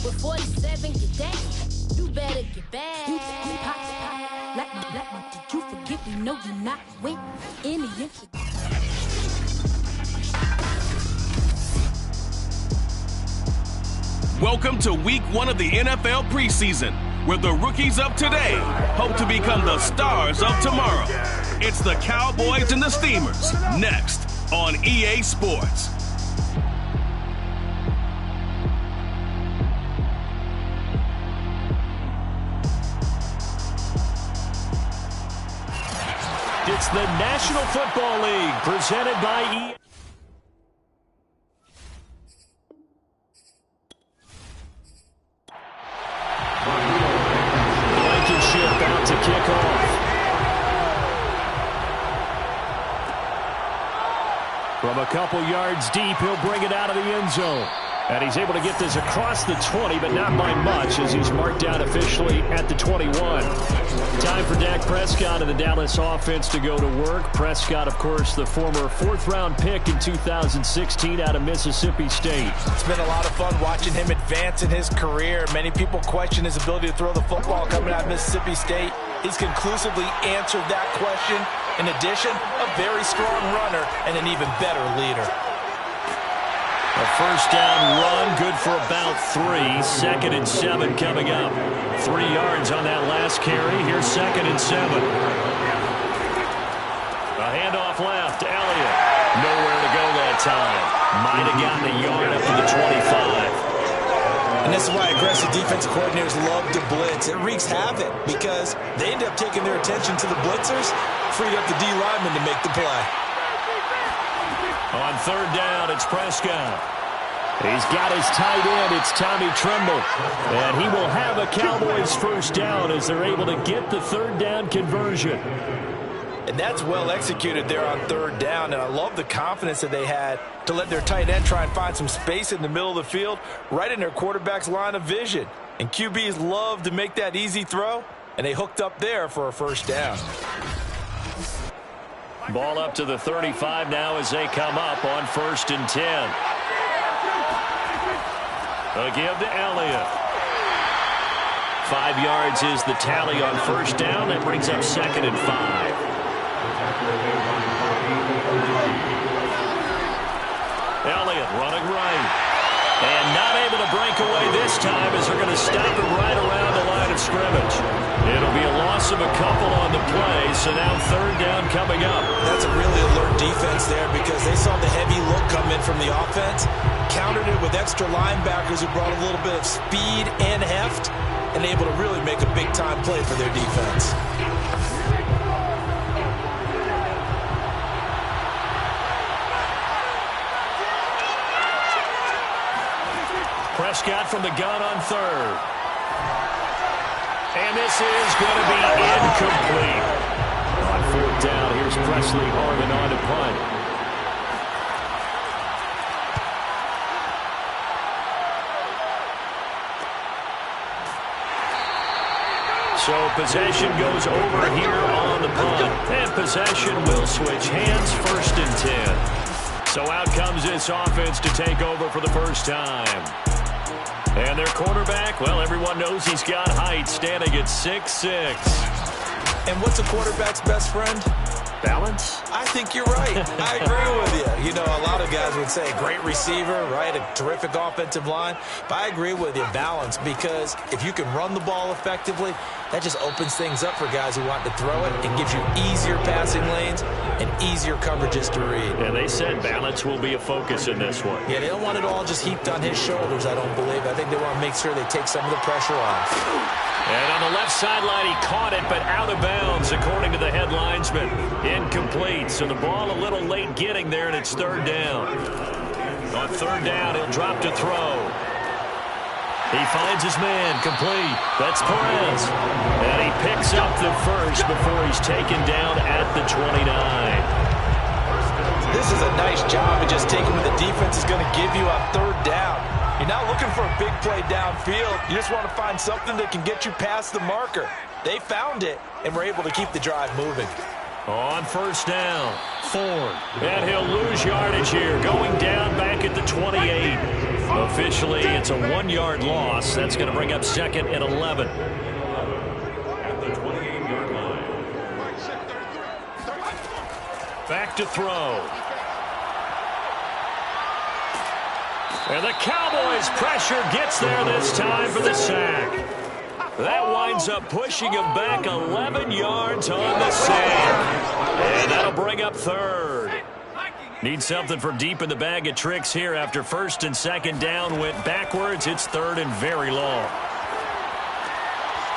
With 47, get down. You better get back. You pop, like my, did you forget me? No, you're not with Indian. Welcome to week 1 of the NFL preseason, where the rookies of today hope to become the stars of tomorrow. It's the Cowboys and the Steamers, next on EA Sports. It's the National Football League, presented by EA. Blankenship out to kick off. From a couple yards deep, he'll bring it out of the end zone. And he's able to get this across the 20, but not by much, as he's marked down officially at the 21. Time for Dak Prescott of the Dallas offense to go to work. Prescott, of course, the former 4th-round pick in 2016 out of Mississippi State. It's been a lot of fun watching him advance in his career. Many people question his ability to throw the football coming out of Mississippi State. He's conclusively answered that question. In addition, a very strong runner and an even better leader. A first down run, good for about 3. 2nd and 7 coming up. 3 yards on that last carry. Here's 2nd and 7. A handoff left. Elliott. Nowhere to go that time. Might have gotten a yard up to the 25. And this is why aggressive defensive coordinators love to blitz. It wreaks havoc because they end up taking their attention to the blitzers, freed up the D lineman to make the play. On 3rd down, it's Prescott. He's got his tight end. It's Tommy Tremble. And he will have a Cowboys first down as they're able to get the 3rd down conversion. And that's well executed there on 3rd down. And I love the confidence that they had to let their tight end try and find some space in the middle of the field, right in their quarterback's line of vision. And QBs love to make that easy throw, and they hooked up there for a first down. Ball up to the 35 now as they come up on 1st and 10. A give to Elliott. 5 yards is the tally on 1st down. That brings up 2nd and 5. Elliott running right. And not able to break away this time as they're going to stop him right around the line of scrimmage. It'll be a loss of a couple on the play, so now 3rd down coming up. That's a really alert defense there because they saw the heavy look come in from the offense, countered it with extra linebackers who brought a little bit of speed and heft, and able to really make a big-time play for their defense. Prescott from the gun on 3rd. And this is going to be incomplete. On 4th down, here's Presley Harvin on to punt. So possession goes over here on the punt. And possession will switch hands, 1st and 10. So out comes this offense to take over for the first time. And their quarterback, well, everyone knows he's got height, standing at 6'6". And what's a quarterback's best friend? Balance? I think you're right. I agree with you. You know, a lot of guys would say great receiver, right? A terrific offensive line. But I agree with you, balance, because if you can run the ball effectively, that just opens things up for guys who want to throw it and gives you easier passing lanes and easier coverages to read. And they said balance will be a focus in this one. Yeah, they don't want it all just heaped on his shoulders, I don't believe. I think they want to make sure they take some of the pressure off. And on the left sideline, he caught it, but out of bounds, according to the head linesman. Incomplete, so the ball a little late getting there, and it's 3rd down. On 3rd down, he'll drop to throw. He finds his man, complete. That's Perez. And he picks up the first before he's taken down at the 29. This is a nice job of just taking what the defense is going to give you on 3rd down. You're not looking for a big play downfield. You just want to find something that can get you past the marker. They found it and were able to keep the drive moving. On 1st down, Ford. And he'll lose yardage here, going down back at the 28. Officially, it's a 1-yard loss. That's going to bring up 2nd and 11. Back to throw. And the Cowboys' pressure gets there this time for the sack. That winds up pushing him back 11 yards on the sack. And that'll bring up 3rd. Need something from deep in the bag of tricks here after 1st and 2nd down went backwards. It's 3rd and very long.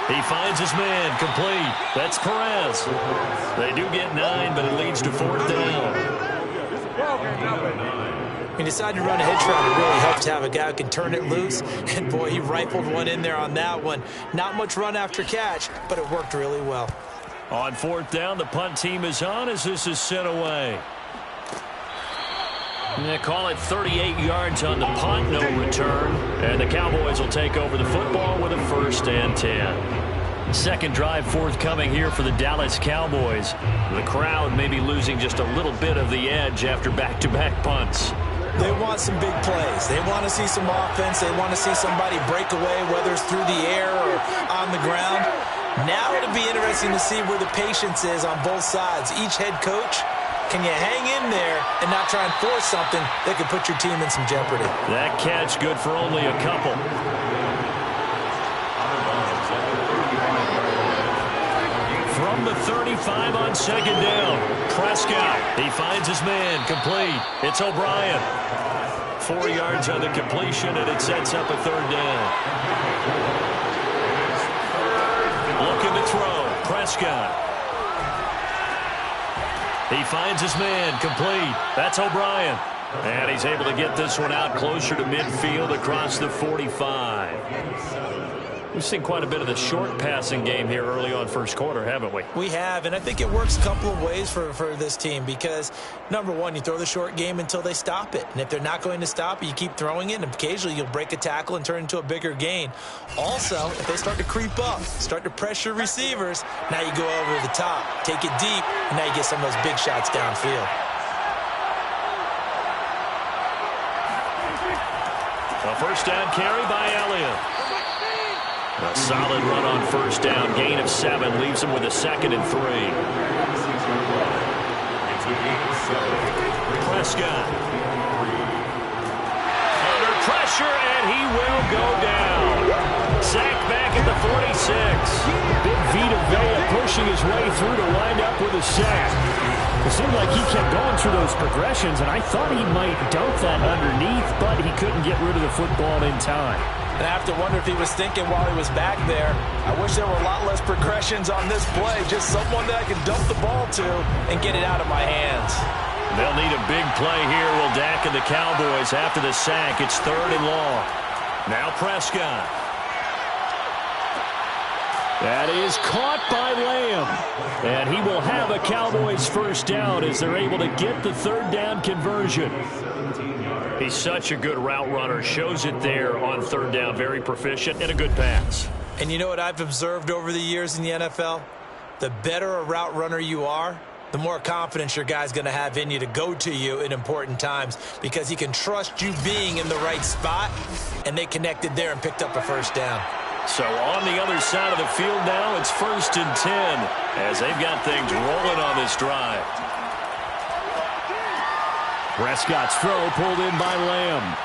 He finds his man, complete. That's Perez. They do get 9, but it leads to 4th down. He decided to run a hitch route. It really helps to have a guy who can turn it loose. And, boy, he rifled one in there on that one. Not much run after catch, but it worked really well. On 4th down, the punt team is on as this is sent away. And they call it 38 yards on the punt, no return. And the Cowboys will take over the football with a 1st and 10. Second drive forthcoming here for the Dallas Cowboys. The crowd may be losing just a little bit of the edge after back-to-back punts. They want some big plays. They want to see some offense. They want to see somebody break away, whether it's through the air or on the ground. Now it'll be interesting to see where the patience is on both sides. Each head coach, can you hang in there and not try and force something that could put your team in some jeopardy? That catch good for only a couple. From the 35 on 2nd down, Prescott. He finds his man, complete. It's O'Brien. 4 yards on the completion, and it sets up a 3rd down. Looking to throw, Prescott. He finds his man, complete. That's O'Brien. And he's able to get this one out closer to midfield across the 45. We've seen quite a bit of the short passing game here early on 1st quarter, haven't we? We have, and I think it works a couple of ways for this team because, number one, you throw the short game until they stop it. And if they're not going to stop it, you keep throwing it, and occasionally you'll break a tackle and turn it into a bigger gain. Also, if they start to creep up, start to pressure receivers, now you go over the top, take it deep, and now you get some of those big shots downfield. A 1st down carry by Elliott. A solid run on 1st down. Gain of 7 leaves him with a 2nd and 3. Prescott. Under pressure, and he will go down. Sacked back at the 46. Big Vita Vea pushing his way through to wind up with a sack. It seemed like he kept going through those progressions, and I thought he might dunk that underneath, but he couldn't get rid of the football in time. And I have to wonder if he was thinking while he was back there, I wish there were a lot less progressions on this play. Just someone that I can dump the ball to and get it out of my hands. They'll need a big play here, will Dak and the Cowboys after the sack. It's 3rd and long. Now Prescott. That is caught by Lamb. And he will have a Cowboys 1st down as they're able to get the 3rd down conversion. He's such a good route runner. Shows it there on 3rd down. Very proficient and a good pass. And you know what I've observed over the years in the NFL? The better a route runner you are, the more confidence your guy's going to have in you to go to you in important times because he can trust you being in the right spot, and they connected there and picked up a 1st down. So on the other side of the field now, it's 1st and 10 as they've got things rolling on this drive. Prescott's throw pulled in by Lamb.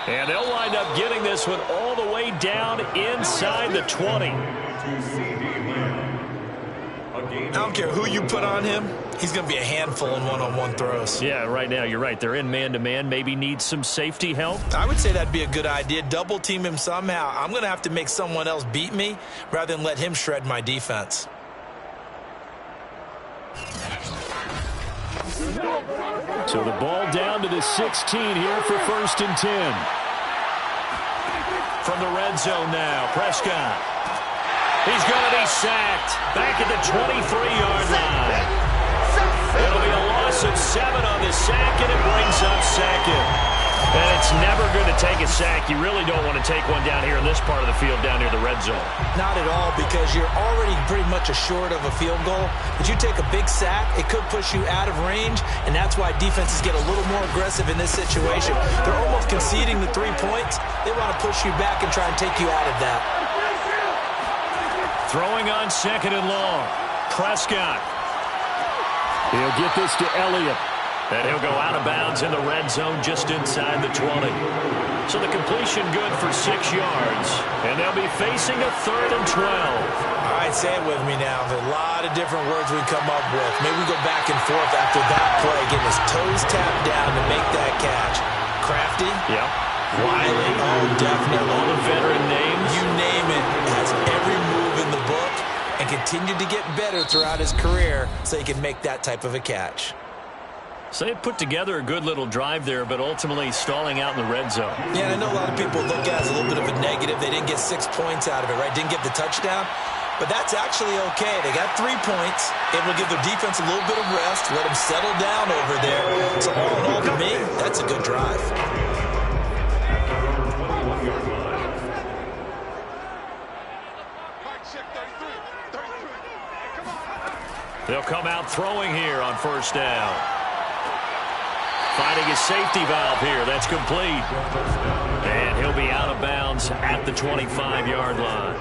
And they'll wind up getting this one all the way down inside the 20. I don't care who you put on him. He's going to be a handful in one-on-one throws. Yeah, right now, you're right. They're in man-to-man. Maybe needs some safety help. I would say that'd be a good idea. Double team him somehow. I'm going to have to make someone else beat me rather than let him shred my defense. So the ball down to the 16 here for 1st and 10. From the red zone now, Prescott. He's going to be sacked back at the 23-yard line. It'll be a loss of 7 on the sack, and it brings up 2nd. And it's never good to take a sack. You really don't want to take one down here in this part of the field, down near the red zone. Not at all, because you're already pretty much assured of a field goal. But you take a big sack, it could push you out of range, and that's why defenses get a little more aggressive in this situation. They're almost conceding the 3 points. They want to push you back and try and take you out of that. Throwing on 2nd and long. Prescott. He'll get this to Elliott. And he'll go out of bounds in the red zone just inside the 20. So the completion good for 6 yards. And they'll be facing a 3rd and 12. All right, say it with me now. There's a lot of different words we come up with. Maybe we go back and forth after that play, getting his toes tapped down to make that catch. Crafty? Yep. Wiley? Oh, definitely. All the veteran names? You name it. Has every move in the book and continued to get better throughout his career so he can make that type of a catch. So they put together a good little drive there, but ultimately stalling out in the red zone. Yeah, and I know a lot of people look at it as a little bit of a negative. They didn't get 6 points out of it, right? Didn't get the touchdown. But that's actually okay. They got 3 points. Able to give their defense a little bit of rest, let them settle down over there. So all in all, to me, that's a good drive. They'll come out throwing here on 1st down. Finding his safety valve here. That's complete. And he'll be out of bounds at the 25-yard line.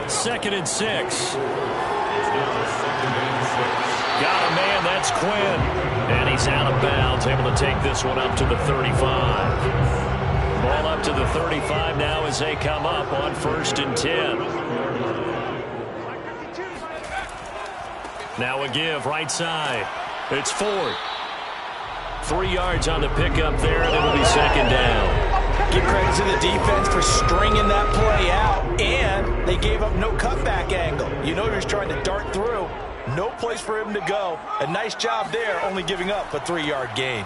2nd and 6. Got a man. That's Quinn. And he's out of bounds. Able to take this one up to the 35. Ball up to the 35 now as they come up on 1st and 10. Now a give right side. It's Ford. 3 yards on the pickup there, and it'll be 2nd down. Give credit to the defense for stringing that play out, and they gave up no cutback angle. You know he was trying to dart through. No place for him to go. A nice job there, only giving up a 3-yard gain.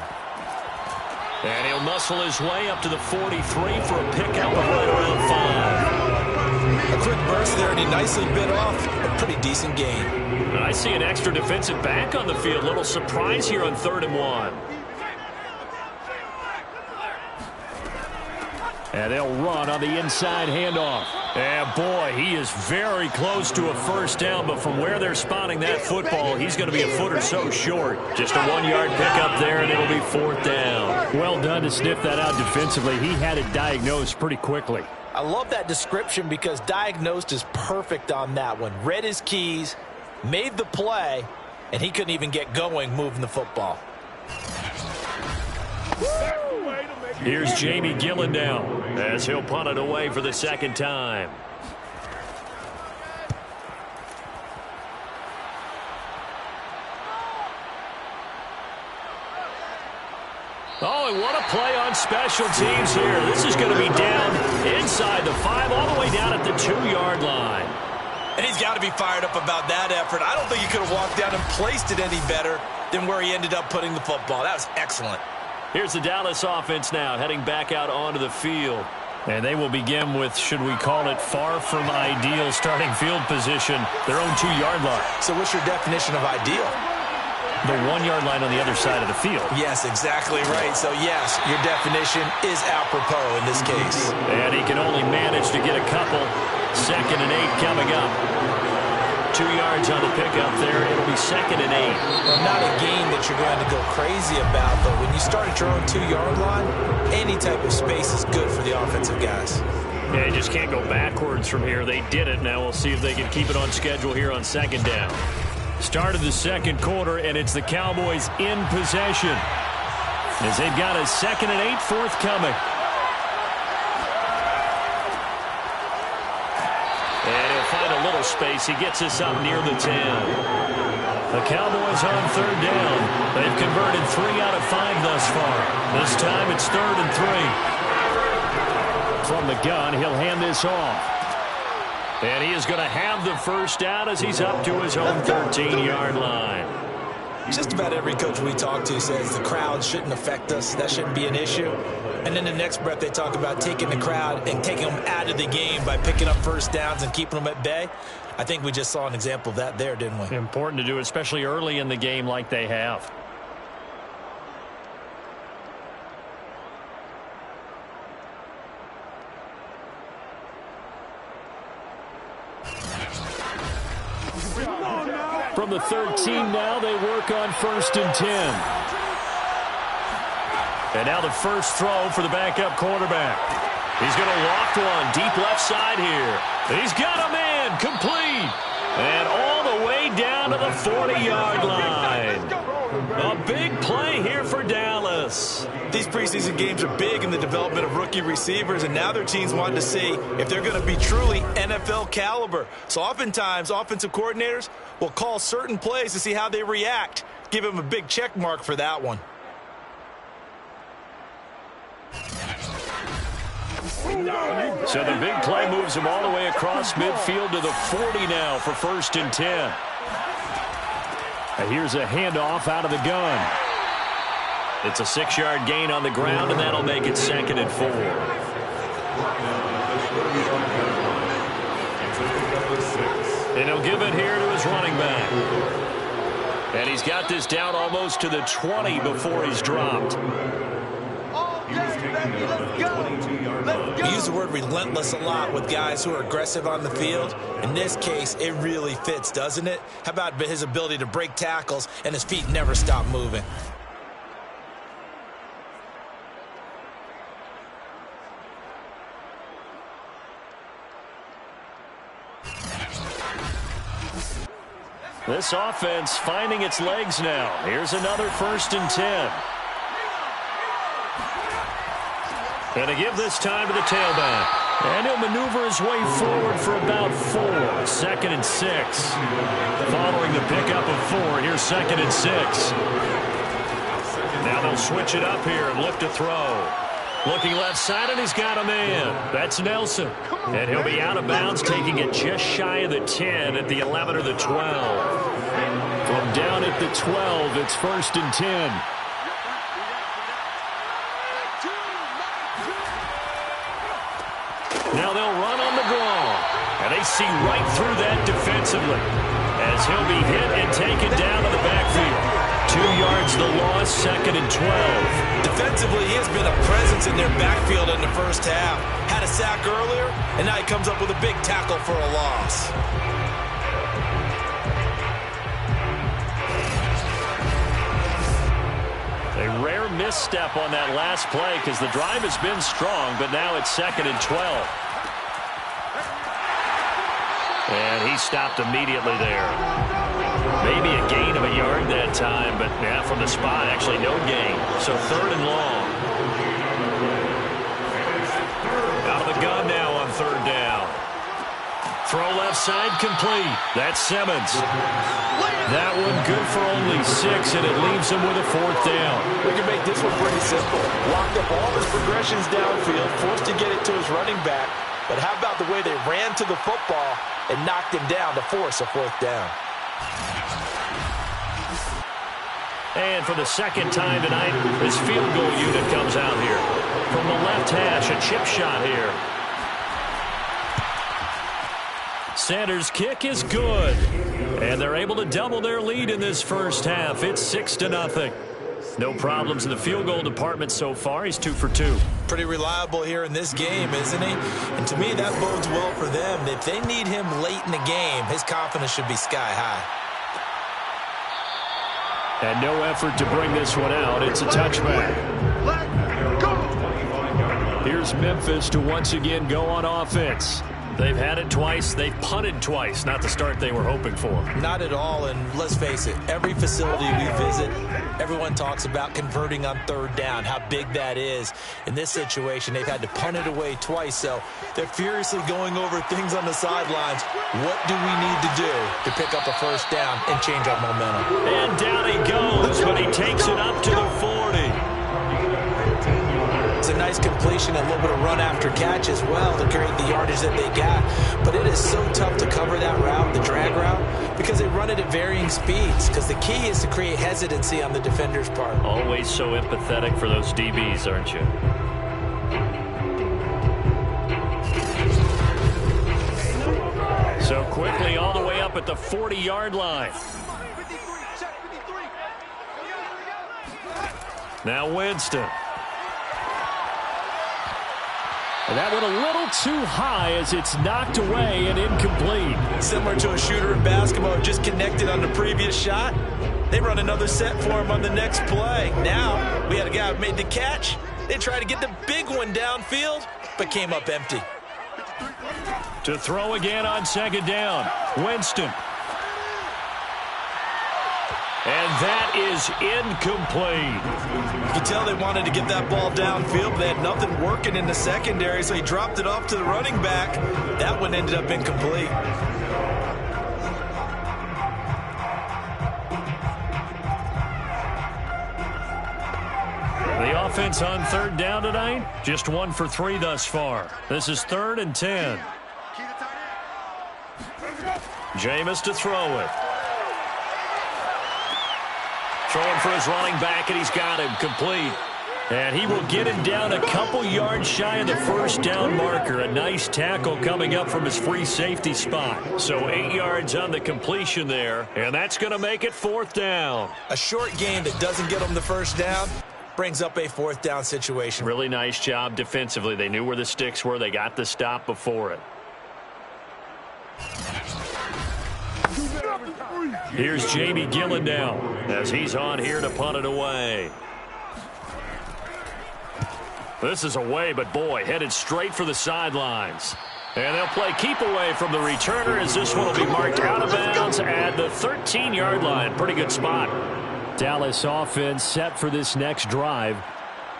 And he'll muscle his way up to the 43 for a pickup of right around 5. A quick burst there, and he nicely bit off a pretty decent gain. I see an extra defensive back on the field. Little surprise here on 3rd and 1. And they'll run on the inside handoff. And boy, he is very close to a 1st down, but from where they're spotting that football, he's going to be a foot or so short. Just a 1-yard pickup there, and it'll be 4th down. Well done to sniff that out defensively. He had it diagnosed pretty quickly. I love that description because diagnosed is perfect on that one. Read his keys, made the play, and he couldn't even get going moving the football. Here's Jamie Gillendow as he'll punt it away for the 2nd time. Oh, and what a play on special teams here. This is going to be down inside the 5, all the way down at the 2-yard line. And he's got to be fired up about that effort. I don't think he could have walked down and placed it any better than where he ended up putting the football. That was excellent. Here's the Dallas offense now heading back out onto the field. And they will begin with, should we call it, far from ideal starting field position, their own 2-yard line. So what's your definition of ideal? The 1-yard line on the other side of the field. Yes, exactly right. So, yes, your definition is apropos in this case. And he can only manage to get a couple. 2nd and 8 coming up. 2 yards on the pickup there. It'll be 2nd and 8. Well, not a game that you're going to go crazy about, but when you start at your own 2-yard line, any type of space is good for the offensive guys. Yeah, you just can't go backwards from here. They did it. Now we'll see if they can keep it on schedule here on 2nd down. Start of the 2nd quarter, and it's the Cowboys in possession as they've got a 2nd and 8 forthcoming. And he'll find a little space. He gets us up near the 10. The Cowboys on 3rd down. They've converted 3 out of 5 thus far. This time it's 3rd and 3. From the gun, he'll hand this off. And he is going to have the 1st down as he's up to his own 13-yard line. Just about every coach we talk to says the crowd shouldn't affect us. That shouldn't be an issue. And then the next breath they talk about taking the crowd and taking them out of the game by picking up 1st downs and keeping them at bay. I think we just saw an example of that there, didn't we? Important to do, especially early in the game like they have. From the 13 now, they work on 1st and 10. And now the first throw for the backup quarterback. He's going to loft one deep left side here. He's got a man complete. And all the way down to the 40-yard line. A big play here for Dallas. These preseason games are big in the development of rookie receivers, and now their teams want to see if they're going to be truly NFL caliber. So oftentimes, offensive coordinators will call certain plays to see how they react. Give them a big check mark for that one. So the big play moves him all the way across midfield to the 40 now for 1st and 10. And here's a handoff out of the gun. It's a 6-yard gain on the ground, and that'll make it 2nd and 4. And he'll give it here to his running back. And he's got this down almost to the 20 before he's dropped. We use the word relentless a lot with guys who are aggressive on the field. In this case, it really fits, doesn't it? How about his ability to break tackles and his feet never stop moving? This offense finding its legs now. Here's another 1st and 10. And to give this time to the tailback. And he'll maneuver his way forward for about 4. 2nd and 6. Following the pickup of 4, here's 2nd and 6. Now they'll switch it up here and look to throw. Looking left side, and he's got a man. That's Nelson. And he'll be out of bounds, taking it just shy of the 10 at the 11 or the 12. From down at the 12, it's 1st and 10. Now they'll run on the draw. And they see right through that defensively. As he'll be hit and taken down to the backfield. 2 yards the loss, 2nd and 12. Defensively, he has been a presence in their backfield in the first half. Had a sack earlier, and now he comes up with a big tackle for a loss. A rare misstep on that last play because the drive has been strong, but now it's 2nd and 12. And he stopped immediately there. Maybe a gain of a yard that time, but yeah, from the spot, actually no gain. So 3rd and long. Out of the gun now on 3rd down. Throw left side complete. That's Simmons. That one good for only 6, and it leaves him with a 4th down. We can make this one pretty simple. Locked up all his progressions downfield, forced to get it to his running back. But how about the way they ran to the football and knocked him down to force a 4th down? And for the 2nd time tonight, this field goal unit comes out here. From the left hash, a chip shot here. Sanders' kick is good. And they're able to double their lead in this first half. It's 6-0. No problems in the field goal department so far. He's 2 for 2. Pretty reliable here in this game, isn't he? And to me, that bodes well for them. If they need him late in the game, his confidence should be sky high. And no effort to bring this one out. It's a touchback. Here's Memphis to once again go on offense. They've had it twice. They've punted twice. Not the start they were hoping for. Not at all, and let's face it, every facility we visit, everyone talks about converting on 3rd down, how big that is. In this situation, they've had to punt it away twice, so they're furiously going over things on the sidelines. What do we need to do to pick up a 1st down and change our momentum? And down he goes, but he takes it up to the 40. It's a nice completion, a little bit of run after catch as well to create the yardage that they got. But it is so tough to cover that route, the drag route, because they run it at varying speeds. Because the key is to create hesitancy on the defender's part. Always so empathetic for those DBs, aren't you? So quickly all the way up at the 40-yard line. Now Winston. And that went a little too high as it's knocked away and incomplete. Similar to a shooter in basketball who just connected on the previous shot. They run another set for him on the next play. Now, we had a guy who made the catch. They tried to get the big one downfield, but came up empty. To throw again on second down, Winston. And that is incomplete. You can tell they wanted to get that ball downfield, but they had nothing working in the secondary, so he dropped it off to the running back. That one ended up incomplete. The offense on third down tonight, just 1 for 3 thus far. This is 3rd and 10. Jameis to throw it. Throwing for his running back, and he's got him complete. And he will get him down a couple yards shy of the first down marker. A nice tackle coming up from his free safety spot. So 8 yards on the completion there, and that's going to make it 4th down. A short game that doesn't get them the first down brings up a 4th down situation. Really nice job defensively. They knew where the sticks were. They got the stop before it. Here's Jamie Gillen now as he's on here to punt it away. This is away, but boy, headed straight for the sidelines. And they'll play keep away from the returner as this one will be marked out of bounds at the 13-yard line. Pretty good spot. Dallas offense set for this next drive.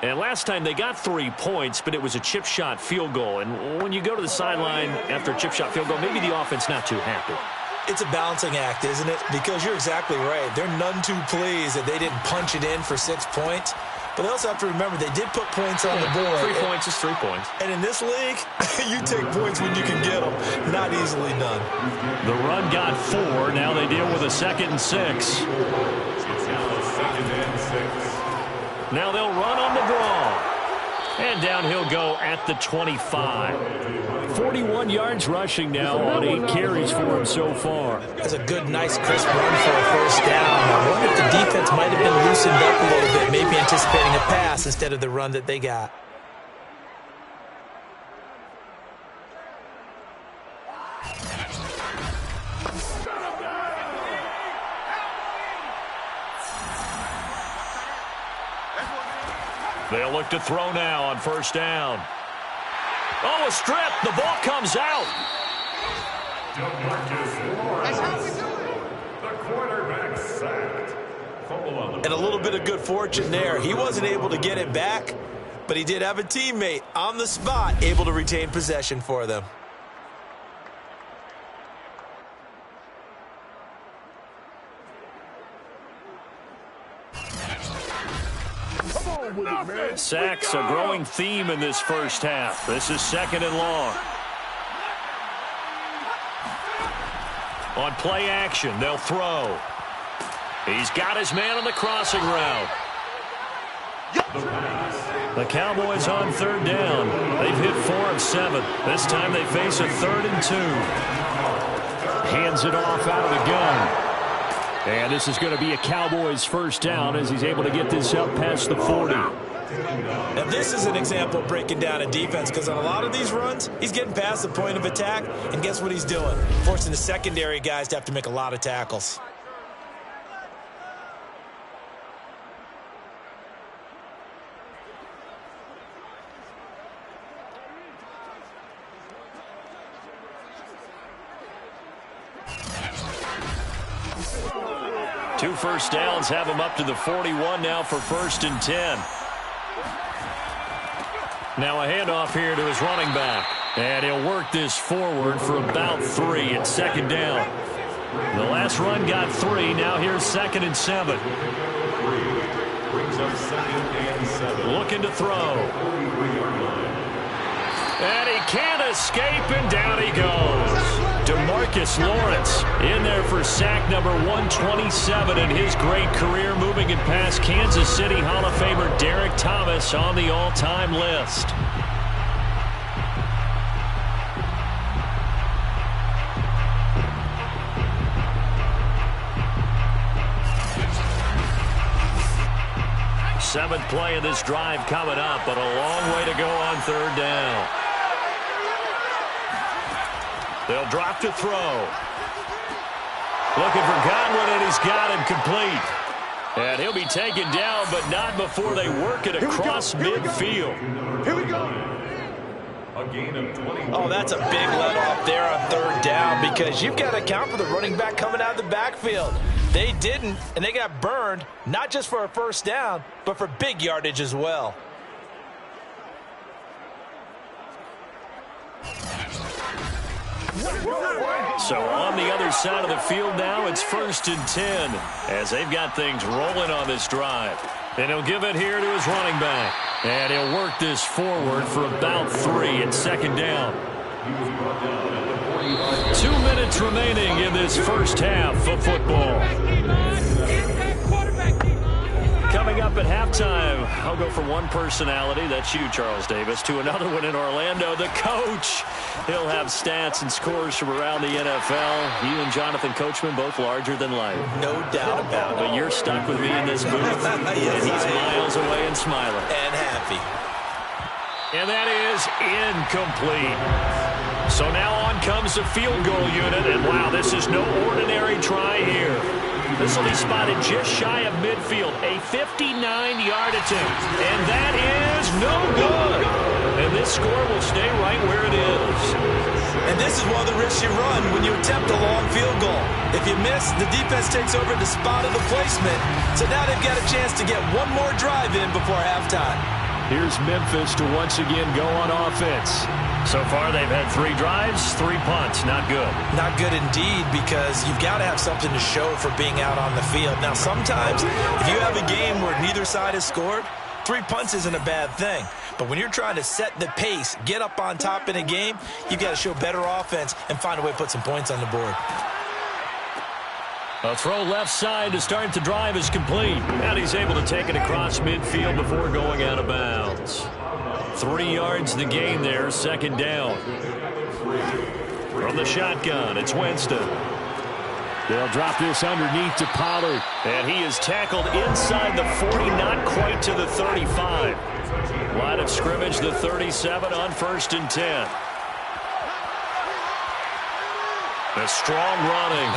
And last time they got 3 points, but it was a chip shot field goal. And when you go to the sideline after a chip shot field goal, maybe the offense not too happy. It's a balancing act, isn't it? Because you're exactly right. They're none too pleased that they didn't punch it in for 6 points. But they also have to remember they did put points on the board. 3 points is 3 points. And in this league, you take points when you can get them. Not easily done. The run got 4. Now they deal with a 2nd and 6. Now they'll run on the draw. And down he'll go at the 25. 41 yards rushing now on 8 carries for him so far. That's a good, nice, crisp run for a first down. I wonder if the defense might have been loosened up a little bit, maybe anticipating a pass instead of the run that they got. They'll look to throw now on first down. Oh, a strip. The ball comes out. The quarterback sacked. And a little bit of good fortune there. He wasn't able to get it back, but he did have a teammate on the spot able to retain possession for them. Sacks, a growing theme in this first half. This is 2nd and long. On play action, they'll throw. He's got his man on the crossing route. The Cowboys on third down. They've hit 4 of 7. This time they face a 3rd and 2. Hands it off out of the gun. And this is going to be a Cowboys first down as he's able to get this up past the 40. Now this is an example of breaking down a defense, because on a lot of these runs, he's getting past the point of attack, and guess what he's doing? Forcing the secondary guys to have to make a lot of tackles. Two first downs have him up to the 41 now for 1st and 10. Now a handoff here to his running back. And he'll work this forward for about 3. It's 2nd down. The last run got 3. Now here's 2nd and 7. Looking to throw. And he can't escape, and down he goes. DeMarcus Lawrence in there for sack number 127 in his great career, moving it past Kansas City Hall of Famer Derek Thomas on the all-time list. Seventh play of this drive coming up, but a long way to go on third down. They'll drop to throw. Looking for Godwin, and he's got him complete. And he'll be taken down, but not before they work it across midfield. Here we go. A gain of 20. Oh, that's a big let off there on third down because you've got to account for the running back coming out of the backfield. They didn't, and they got burned, not just for a first down, but for big yardage as well. So on the other side of the field now, it's 1st and 10 as they've got things rolling on this drive. And he'll give it here to his running back. And he'll work this forward for about 3 at 2nd down. 2 minutes remaining in this first half of football. Coming up at halftime, I'll go from one personality, that's you, Charles Davis, to another one in Orlando, the coach. He'll have stats and scores from around the NFL. You and Jonathan Coachman, both larger than life. No doubt about it. But you're stuck with me in this booth, Yes, and he's miles away and smiling. And happy. And that is incomplete. So now on comes the field goal unit, and wow, this is no ordinary try here. This will be spotted just shy of midfield, a 59-yard attempt, and that is no good. And this score will stay right where it is. And this is one of the risks you run when you attempt a long field goal. If you miss, the defense takes over the spot of the placement, so now they've got a chance to get one more drive in before halftime. Here's Memphis to once again go on offense. So far, they've had 3 drives, 3 punts. Not good. Not good indeed, because you've got to have something to show for being out on the field. Now, sometimes, if you have a game where neither side has scored, 3 punts isn't a bad thing. But when you're trying to set the pace, get up on top in a game, you've got to show better offense and find a way to put some points on the board. A throw left side to start the drive is complete. And he's able to take it across midfield before going out of bounds. 3 yards the gain there, 2nd down. From the shotgun, it's Winston. They'll drop this underneath to Pollard. And he is tackled inside the 40, not quite to the 35. Line of scrimmage, the 37 on 1st and 10. The strong running.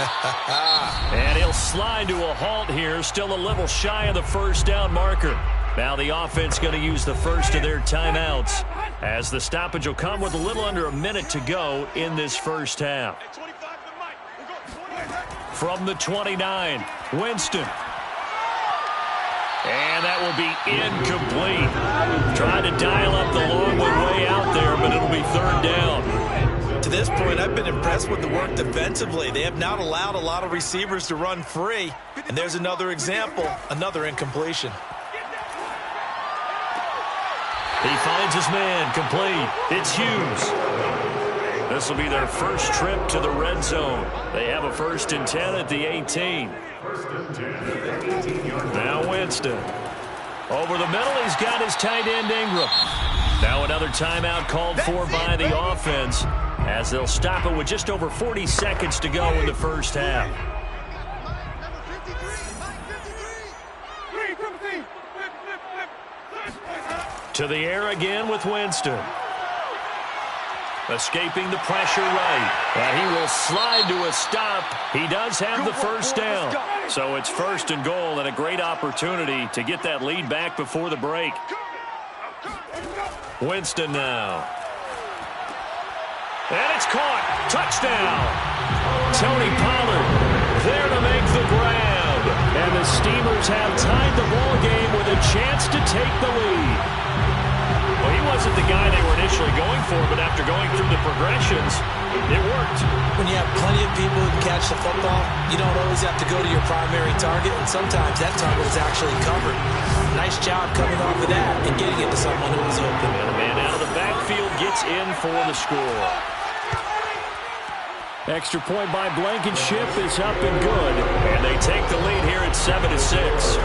And he'll slide to a halt here, still a little shy of the 1st down marker. Now the offense going to use the first of their timeouts as the stoppage will come with a little under a minute to go in this first half. From the 29, Winston. And that will be incomplete. Tried to dial up the long one way out there, but it'll be 3rd down. To this point, I've been impressed with the work defensively. They have not allowed a lot of receivers to run free. And there's another example, another incompletion. He finds his man, complete. It's Hughes. This will be their first trip to the red zone. They have a 1st and 10 at the 18. Now Winston. Over the middle, he's got his tight end Ingram. Now another timeout called for by the offense as they'll stop it with just over 40 seconds to go in the first half. To the air again with Winston. Escaping the pressure right. And he will slide to a stop. He does have the 1st down. So it's 1st and goal and a great opportunity to get that lead back before the break. Winston now. And it's caught. Touchdown. Tony Pollard there to make the grab. And the Steamers have tied the ball game with a chance to take the lead. Well, he wasn't the guy they were initially going for, but after going through the progressions, it worked. When you have plenty of people who can catch the football, you don't always have to go to your primary target, and sometimes that target is actually covered. Nice job coming off of that and getting it to someone who was open. And the man out of the backfield gets in for the score. Extra point by Blankenship is up and good. And they take the lead here at 7-6.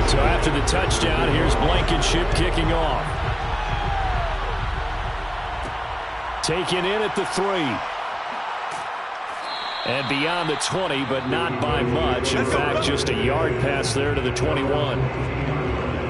So after the touchdown, here's Blankenship kicking off. Taken in at the 3. And beyond the 20, but not by much. In fact, just a yard pass there to the 21.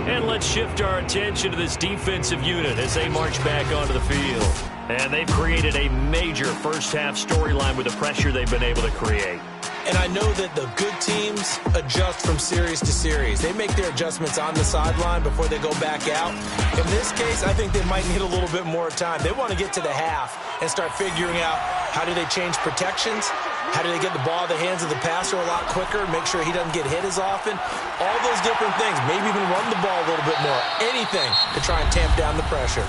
And let's shift our attention to this defensive unit as they march back onto the field. And they've created a major first-half storyline with the pressure they've been able to create. And I know that the good teams adjust from series to series. They make their adjustments on the sideline before they go back out. In this case, I think they might need a little bit more time. They want to get to the half and start figuring out how do they change protections, how do they get the ball in the hands of the passer a lot quicker, make sure he doesn't get hit as often. All those different things. Maybe even run the ball a little bit more. Anything to try and tamp down the pressure.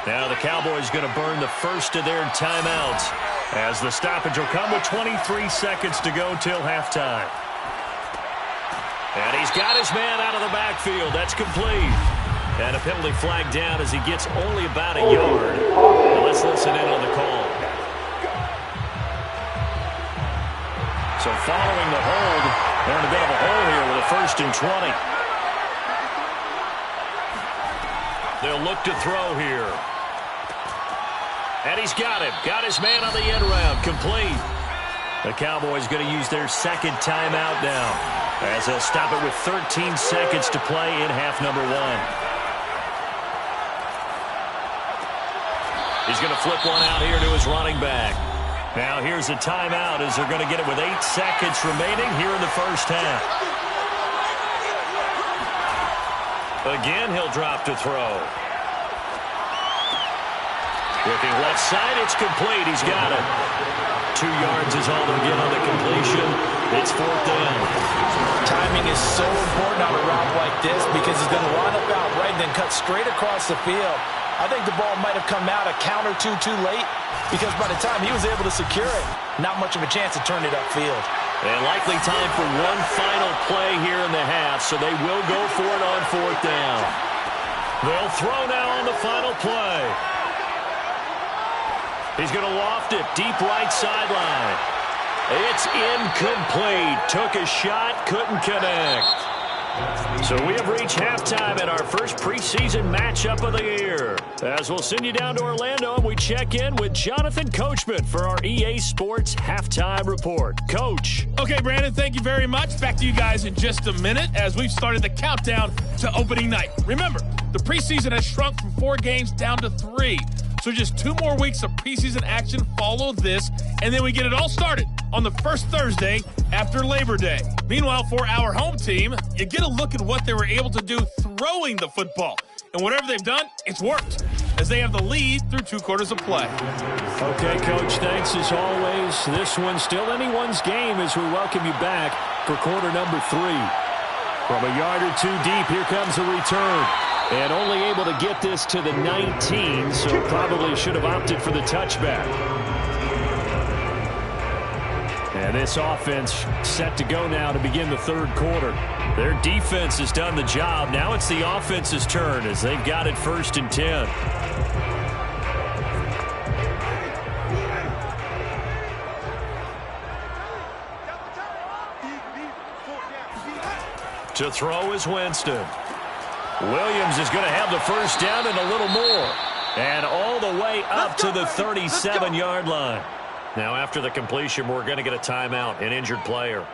Now the Cowboys going to burn the first of their timeouts as the stoppage will come with 23 seconds to go till halftime. And he's got his man out of the backfield. That's complete. And a penalty flag down as he gets only about a yard. Now let's listen in on the call. So following the hold, they're in a bit of a hole here with a 1st and 20. They'll look to throw here. And he's got him. Got his man on the end round. Complete. The Cowboys going to use their second timeout now as they'll stop it with 13 seconds to play in half number 1. He's going to flip one out here to his running back. Now here's a timeout as they're going to get it with 8 seconds remaining here in the first half. Again, he'll drop to throw. Looking left side, it's complete. He's got it. 2 yards is all they'll get on the completion. It's 4th down. Timing is so important on a route like this because he's going to line up out right and then cut straight across the field. I think the ball might have come out a count or two too late because by the time he was able to secure it, not much of a chance to turn it upfield. And likely time for one final play here in the half, so they will go for it on 4th down. They'll throw now on the final play. He's going to loft it deep right sideline. It's incomplete. Took a shot, couldn't connect. So we have reached halftime at our first preseason matchup of the year. As we'll send you down to Orlando and we check in with Jonathan Coachman for our EA Sports Halftime Report. Coach. Okay, Brandon, thank you very much. Back to you guys in just a minute as we've started the countdown to opening night. Remember, the preseason has shrunk from 4 games down to 3. So just 2 more weeks of preseason action follow this, and then we get it all started on the first Thursday after Labor Day. Meanwhile, for our home team, you get a look at what they were able to do throwing the football. And whatever they've done, it's worked, as they have the lead through 2 quarters of play. Okay, Coach, thanks as always. This one's still anyone's game as we welcome you back for quarter number 3. From a yard or 2 deep, here comes a return. And only able to get this to the 19, so probably should have opted for the touchback. And this offense set to go now to begin the 3rd quarter. Their defense has done the job. Now it's the offense's turn as they've got it 1st and 10. To throw is Winston. Williams is going to have the 1st down and a little more. And all the way up to the 37-yard line. Now after the completion, we're going to get a timeout, an injured player.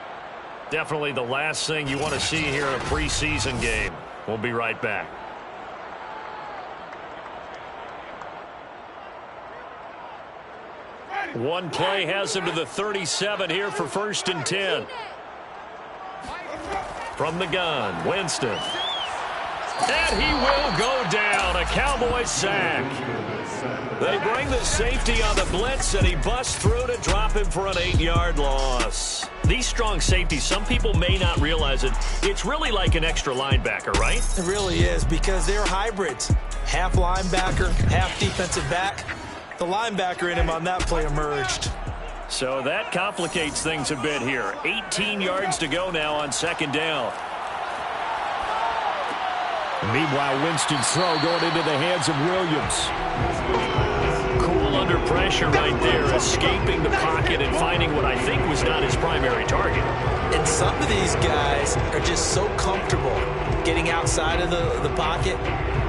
Definitely the last thing you want to see here in a preseason game. We'll be right back. One play has him to the 37 here for 1st and 10. From the gun, Winston. And he will go down. A Cowboy sack. They bring the safety on the blitz, and he busts through to drop him for an 8-yard loss. These strong safeties, some people may not realize it. It's really like an extra linebacker, right? It really is because they're hybrids. Half linebacker, half defensive back. The linebacker in him on that play emerged. So that complicates things a bit here. 18 yards to go now on 2nd down. Meanwhile, Winston's throw going into the hands of Williams. Cool under pressure right there, escaping the pocket and finding what I think was not his primary target. And some of these guys are just so comfortable getting outside of the pocket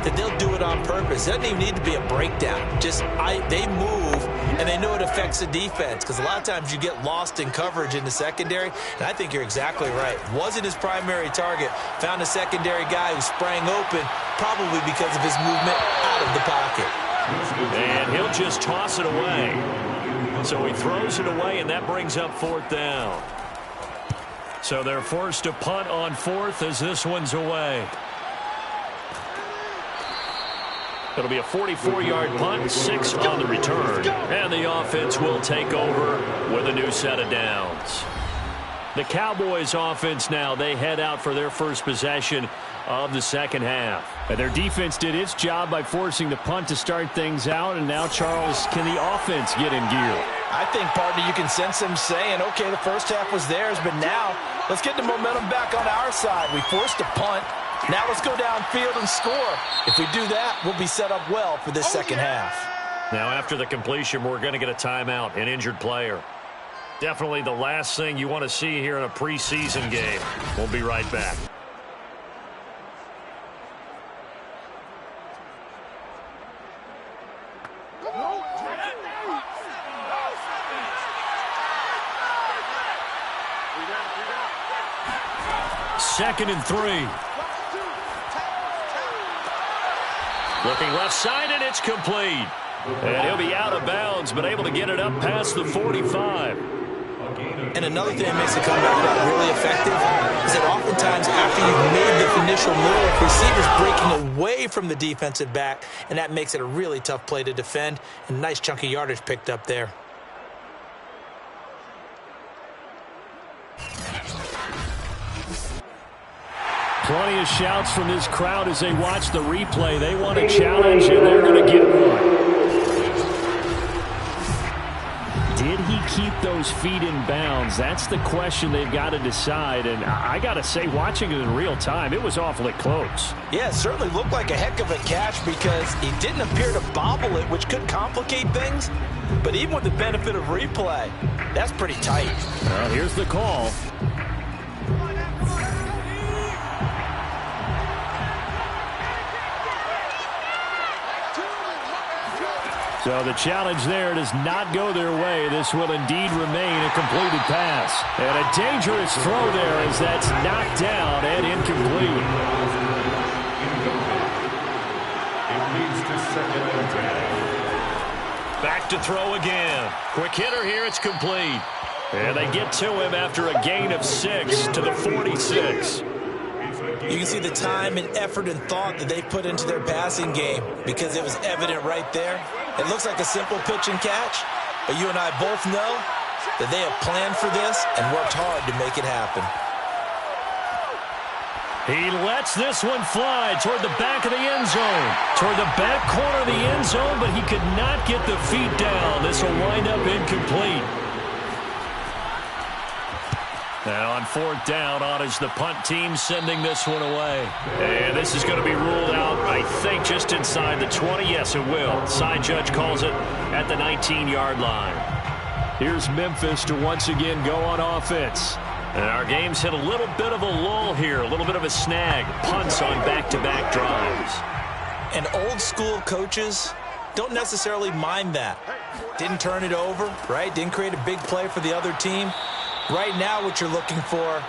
that they'll do it on purpose. It doesn't even need to be a breakdown. Just they move and they know it affects the defense because a lot of times you get lost in coverage in the secondary, and I think you're exactly right. Wasn't his primary target. Found a secondary guy who sprang open, probably because of his movement out of the pocket. And he'll just toss it away. So he throws it away, and that brings up 4th down. So they're forced to punt on 4th as this one's away. It'll be a 44-yard punt, 6 on the return. And the offense will take over with a new set of downs. The Cowboys offense now, they head out for their first possession of the second half. And their defense did its job by forcing the punt to start things out. And now, Charles, can the offense get in gear? I think, partner, you can sense them saying, okay, the first half was theirs, but now let's get the momentum back on our side. We forced a punt. Now let's go downfield and score. If we do that, we'll be set up well for this second half. Now, after the completion, we're going to get a timeout, an injured player. Definitely the last thing you want to see here in a preseason game. We'll be right back. Second and 3. Looking left side, and it's complete. And he'll be out of bounds, but able to get it up past the 45. And another thing that makes the comeback really effective is that oftentimes after you've made the initial move, receivers breaking away from the defensive back, and that makes it a really tough play to defend. And nice chunk of yardage picked up there. Plenty of shouts from this crowd as they watch the replay. They want a challenge, and they're going to get one. Did he keep those feet in bounds? That's the question they've got to decide. And I got to say, watching it in real time, it was awfully close. Yeah, it certainly looked like a heck of a catch because he didn't appear to bobble it, which could complicate things. But even with the benefit of replay, that's pretty tight. Well, here's the call. So the challenge there does not go their way. This will indeed remain a completed pass. And a dangerous throw there as that's knocked down and incomplete. Back to throw again. Quick hitter here, it's complete. And they get to him after a gain of 6 to the 46. You can see the time and effort and thought that they put into their passing game because it was evident right there. It looks like a simple pitch and catch, but you and I both know that they have planned for this and worked hard to make it happen. He lets this one fly toward the back of the end zone. Toward the back corner of the end zone, but he could not get the feet down. This will wind up incomplete. Now on 4th down, on is the punt team sending this one away. And this is going to be ruled out, I think, just inside the 20. Yes, it will. Side judge calls it at the 19-yard line. Here's Memphis to once again go on offense. And our game's hit a little bit of a lull here, a little bit of a snag. Punts on back-to-back drives. And old-school coaches don't necessarily mind that. Didn't turn it over, right? Didn't create a big play for the other team. Right now what you're looking for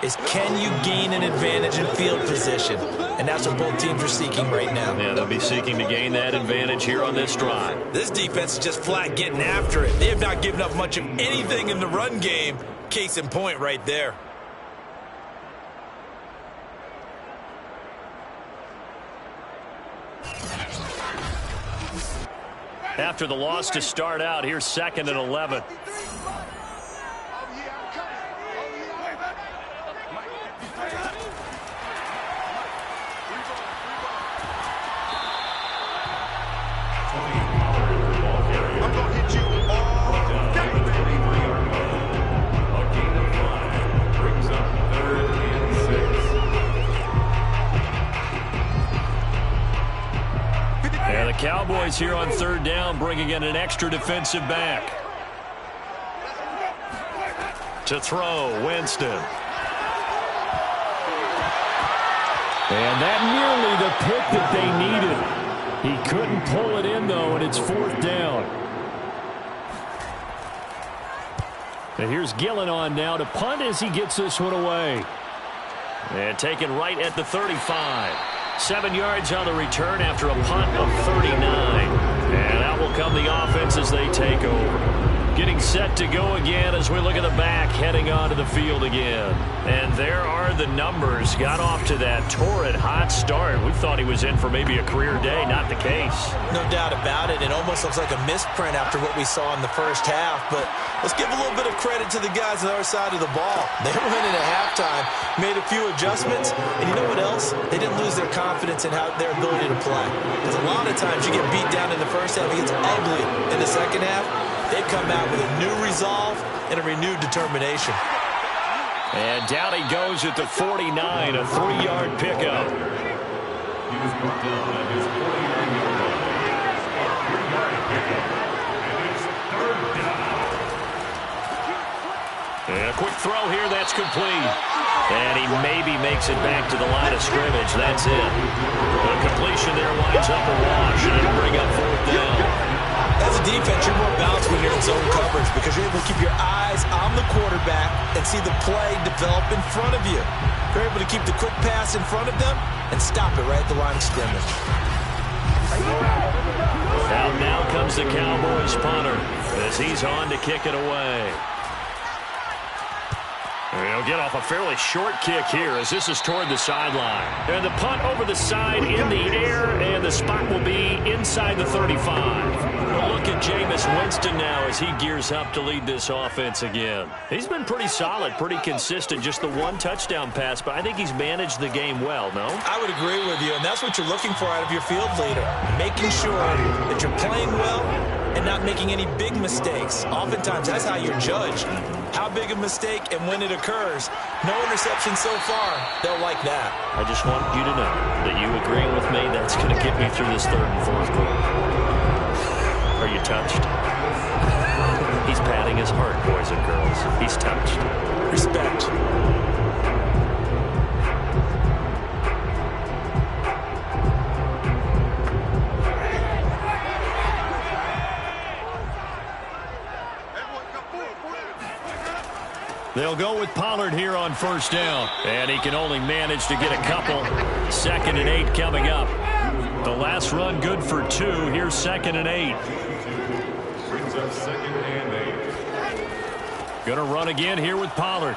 is can you gain an advantage in field position? And that's what both teams are seeking right now. Yeah, they'll be seeking to gain that advantage here on this drive. This defense is just flat getting after it. They have not given up much of anything in the run game. Case in point right there. After the loss to start out, here's 2nd and 11. Cowboys here on 3rd down, bringing in an extra defensive back. To throw, Winston. And that nearly the pick that they needed. He couldn't pull it in, though, and it's 4th down. And here's Gillen on now to punt as he gets this one away. And taken right at the 35. 7 yards on the return after a punt of 39. And out will come the offense as they take over. Getting set to go again as we look at the back, heading onto the field again. And there are the numbers. Got off to that torrid hot start. We thought he was in for maybe a career day. Not the case. No doubt about it. It almost looks like a misprint after what we saw in the first half. But let's give a little bit of credit to the guys on the other side of the ball. They went in at halftime, made a few adjustments, and you know what else? They didn't lose their confidence in their ability to play. Because a lot of times you get beat down in the first half, it gets ugly in the second half. They've come out with a new resolve and a renewed determination. And down he goes at the 49, a 3-yard pickup. He was brought down at his 49-yard line. 3-yard pickup. And it's third down. And a quick throw here, that's complete. And he maybe makes it back to the line of scrimmage. That's it. The completion there winds up a wash, and it'll bring up fourth down. As a defense, you're more balanced when you're in zone coverage because you're able to keep your eyes on the quarterback and see the play develop in front of you. You're able to keep the quick pass in front of them and stop it right at the line of scrimmage. Out now comes the Cowboys punter as he's on to kick it away. He'll get off a fairly short kick here as this is toward the sideline. And the punt over the side in the air, and the spot will be inside the 35. A look at Jameis Winston now as he gears up to lead this offense again. He's been pretty solid, pretty consistent, just the one touchdown pass, but I think he's managed the game well, no? I would agree with you, and that's what you're looking for out of your field leader, making sure that you're playing well and not making any big mistakes. Oftentimes, that's how you're judged. How big a mistake and when it occurs. No interception so far. They'll like that. I just want you to know that you agreeing with me, that's going to get me through this third and fourth quarter. Are you touched? He's patting his heart, boys and girls. He's touched. Respect. They'll go with Pollard here on first down. And he can only manage to get a couple. 2nd and 8 coming up. The last run good for 2. Here's 2nd and 8. Brings up 2nd and 8. Going to run again here with Pollard.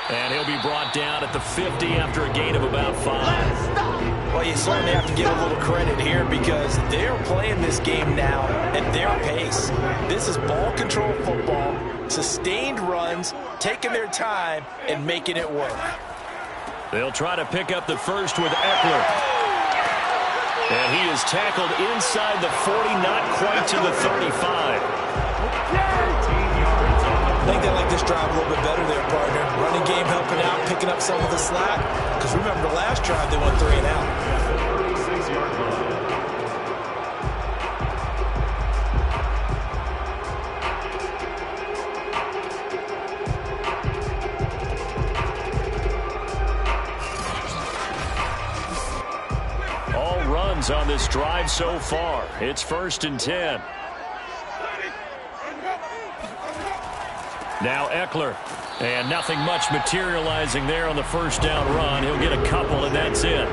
And he'll be brought down at the 50 after a gain of about 5. Well, you certainly have to give a little credit here because they're playing this game now at their pace. This is ball control football, sustained runs, taking their time, and making it work. They'll try to pick up the first with Eckler. And he is tackled inside the 40, not quite to the 35. I think they like this drive a little bit better there, partner. Running game helping out, picking up some of the slack. Because remember, the last drive they went 3 and out. 36-yard line. All runs on this drive so far. It's 1st and 10. Now Eckler, and nothing much materializing there on the first down run. He'll get a couple, and that's it.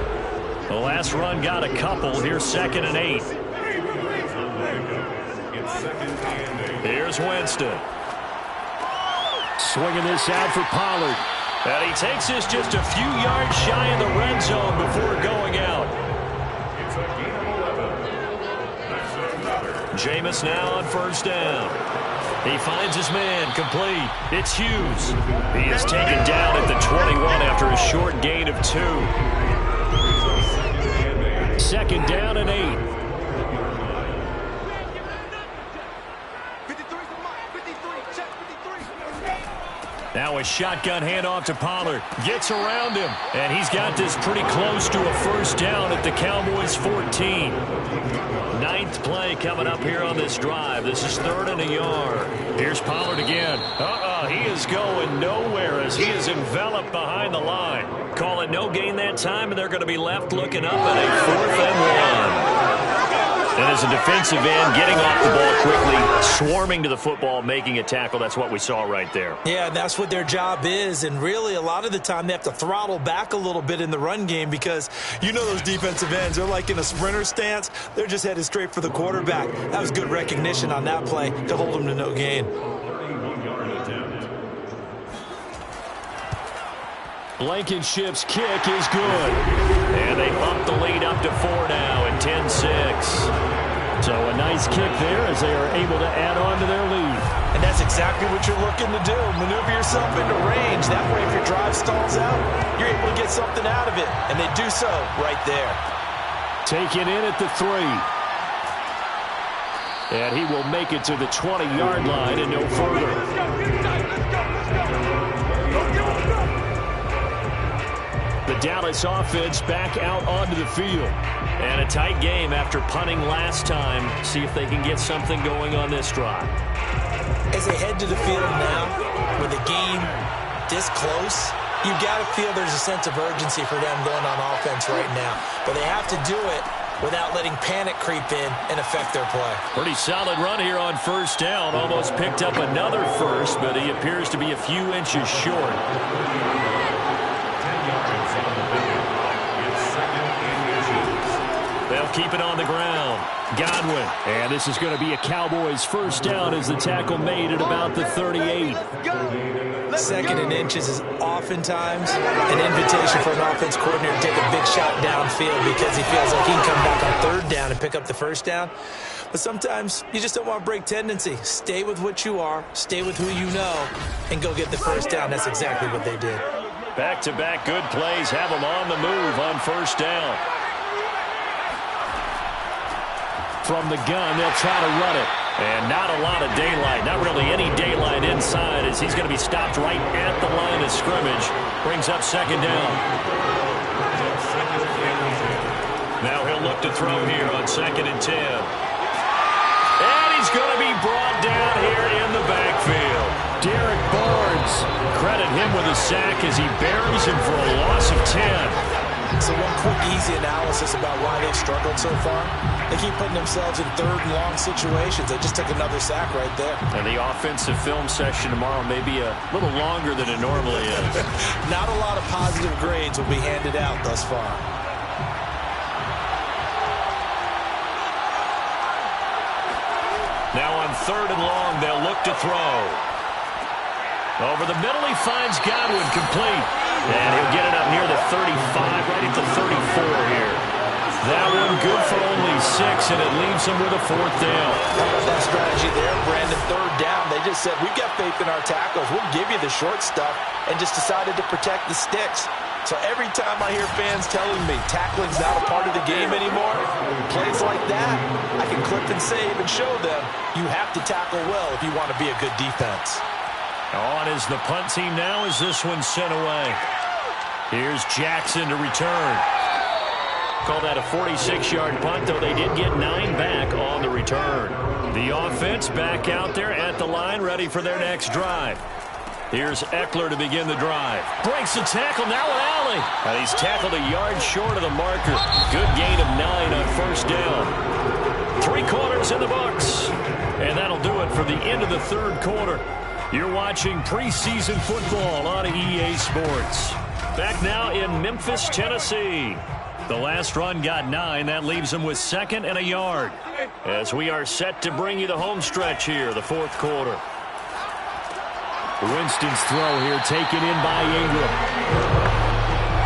The last run got a couple. Here's 2nd and 8. Here's Winston. Swinging this out for Pollard. And he takes this just a few yards shy of the red zone before going out. It's a gain of 11. Jameis now on first down. He finds his man, complete. It's Hughes. He is taken down at the 21 after a short gain of 2. 2nd down and 8. Now a shotgun handoff to Pollard. Gets around him, and he's got this pretty close to a first down at the Cowboys' 14. 9th play coming up here on this drive. This is 3rd and a yard. Here's Pollard again. He is going nowhere as he is enveloped behind the line. Call it no gain that time, and they're going to be left looking up at a 4th and 1. And as a defensive end, getting off the ball quickly, swarming to the football, making a tackle, that's what we saw right there. Yeah, and that's what their job is. And really, a lot of the time, they have to throttle back a little bit in the run game because you know those defensive ends, they're like in a sprinter stance. They're just headed straight for the quarterback. That was good recognition on that play to hold them to no gain. Blankenship's kick is good. And they bump the lead up to 4 now at 10-6. So a nice kick there as they are able to add on to their lead. And that's exactly what you're looking to do. Maneuver yourself into range. That way, if your drive stalls out, you're able to get something out of it. And they do so right there. Taken in at the 3. And he will make it to the 20-yard line and no further. The Dallas offense back out onto the field. And a tight game after punting last time. See if they can get something going on this drive. As they head to the field now, with the game this close, you've got to feel there's a sense of urgency for them going on offense right now. But they have to do it without letting panic creep in and affect their play. Pretty solid run here on first down. Almost picked up another first, but he appears to be a few inches short. They'll keep it on the ground. Godwin. And this is going to be a Cowboys first down as the tackle made at about the 38. Second and inches is oftentimes an invitation for an offense coordinator to take a big shot downfield because he feels like he can come back on third down and pick up the first down. But sometimes you just don't want to break tendency. Stay with what you are, stay with who you know, and go get the first down. That's exactly what they did. Back-to-back good plays have them on the move on first down. From the gun, they'll try to run it. And not a lot of daylight. Not really any daylight inside as he's going to be stopped right at the line of scrimmage. Brings up second down. Now he'll look to throw here on 2nd and 10. And he's going to be brought down here in the backfield. Derek Barnes. Credit him with a sack as he buries him for a loss of 10. So one quick, easy analysis about why they've struggled so far. They keep putting themselves in third and long situations. They just took another sack right there. And the offensive film session tomorrow may be a little longer than it normally is. Not a lot of positive grades will be handed out thus far. Now on 3rd and long, they'll look to throw. Over the middle, he finds Godwin complete. And he'll get it up near the 35, right at the 34 here. That one good for only 6, and it leaves him with a 4th down. That strategy there, Brandon, 3rd down. They just said, we've got faith in our tackles. We'll give you the short stuff, and just decided to protect the sticks. So every time I hear fans telling me tackling's not a part of the game anymore, plays like that, I can clip and save and show them you have to tackle well if you want to be a good defense. On is the punt team now as this one's sent away. Here's Jackson to return. Call that a 46-yard punt, though they did get 9 back on the return. The offense back out there at the line, ready for their next drive. Here's Eckler to begin the drive. Breaks the tackle, now an alley. And he's tackled a yard short of the marker. Good gain of 9 on first down. 3 quarters in the books. And that'll do it for the end of the 3rd quarter. You're watching preseason football on EA Sports. Back now in Memphis, Tennessee. The last run got 9. That leaves them with 2nd and a yard. As we are set to bring you the home stretch here, the 4th quarter. Winston's throw here taken in by Ingram.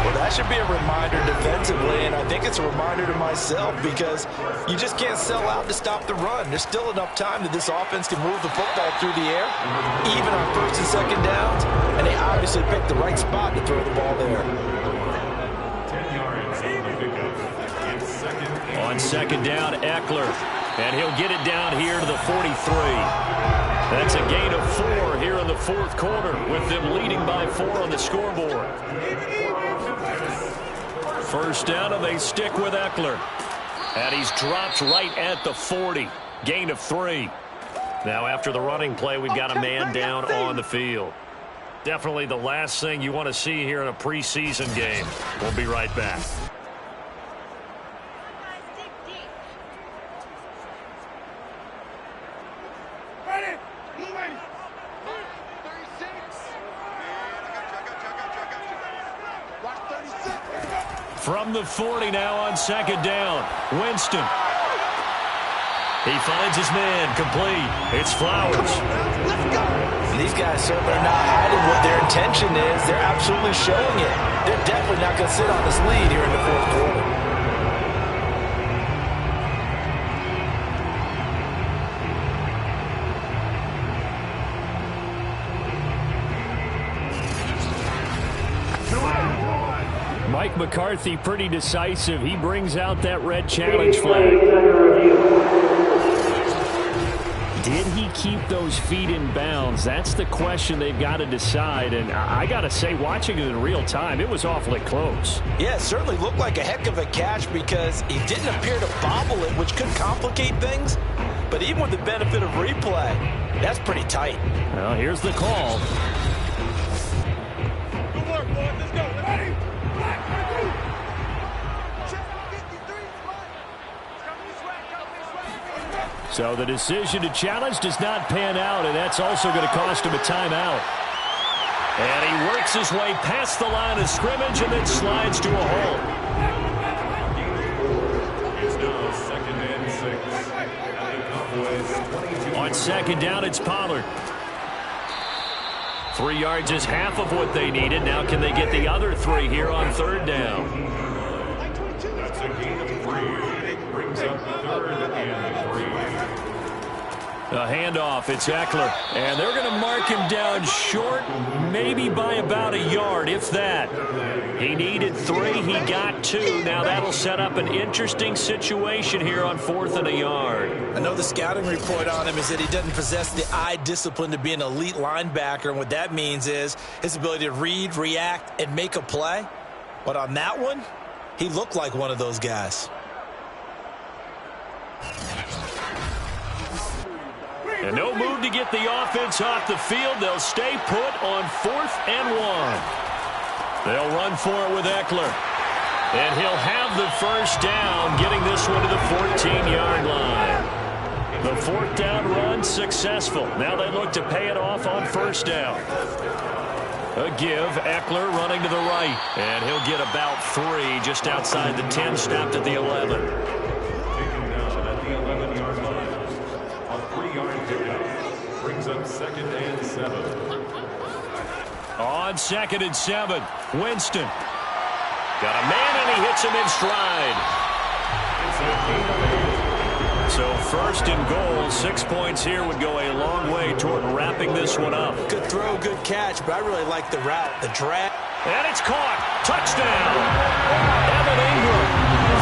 Well, that should be a reminder defensively, and I think it's a reminder to myself because you just can't sell out to stop the run. There's still enough time that this offense can move the football through the air, even on 1st and 2nd downs, and they obviously picked the right spot to throw the ball there. 10 yards on the pickup. It's 2nd. On 2nd down, Eckler, and he'll get it down here to the 43. That's a gain of 4 here in the 4th quarter, with them leading by 4 on the scoreboard. First down, and they stick with Eckler. And he's dropped right at the 40. Gain of 3. Now, after the running play, we've got a man down on the field. Definitely the last thing you want to see here in a preseason game. We'll be right back. From the 40 now on second down. Winston. He finds his man, complete. It's Flowers. Let's go. These guys certainly are not hiding what their intention is. They're absolutely showing it. They're definitely not going to sit on this lead here in the fourth quarter. Mike McCarthy pretty decisive. He brings out that red challenge flag. Did he keep those feet in bounds? That's the question they've got to decide. And I got to say, watching it in real time, it was awfully close. Yeah, it certainly looked like a heck of a catch because he didn't appear to bobble it, which could complicate things. But even with the benefit of replay, that's pretty tight. Well, here's the call. Good work, boys. Let's go. Ready? So the decision to challenge does not pan out, and that's also going to cost him a timeout. And he works his way past the line of scrimmage and then slides to a halt. It's now 2nd and 6. And the Cowboys 22. On second down, it's Pollard. 3 yards is half of what they needed. Now can they get the other 3 here on third down? That's a gain of 3. Brings up 3rd and 3. A handoff, it's Eckler. And they're going to mark him down short, maybe by about a yard, if that. He needed 3, he got 2. Now that'll set up an interesting situation here on 4th and a yard. I know the scouting report on him is that he doesn't possess the eye discipline to be an elite linebacker. And what that means is his ability to read, react, and make a play. But on that one, he looked like one of those guys. And no move to get the offense off the field. They'll stay put on 4th and 1. They'll run for it with Eckler. And he'll have the first down, getting this one to the 14-yard line. The 4th down run successful. Now they look to pay it off on first down. A give, Eckler running to the right. And he'll get about 3 just outside the 10, stopped at the 11. Brings up 2nd and 7. On 2nd and 7, Winston. Got a man and he hits him in stride. So 1st and goal, 6 points here would go a long way toward wrapping this one up. Good throw, good catch, but I really like the route, the drag. And it's caught. Touchdown. Evan Ingram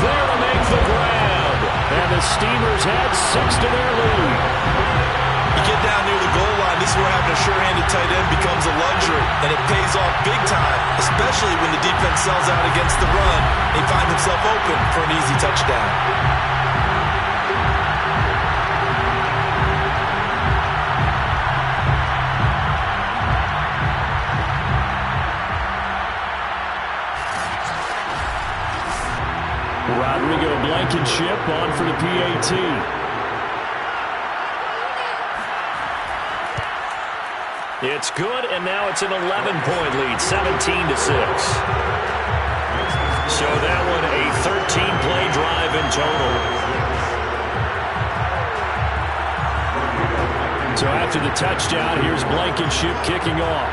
there to make the grab. And the Steamers add 6 to their lead. You get down near the goal line, this is where having a sure-handed tight end becomes a luxury, and it pays off big time, especially when the defense sells out against the run. He finds himself open for an easy touchdown. Rodrigo Blankenship on for the PAT. It's good, and now it's an 11-point lead, 17-6. So that one a 13-play drive in total. So after the touchdown, here's Blankenship kicking off.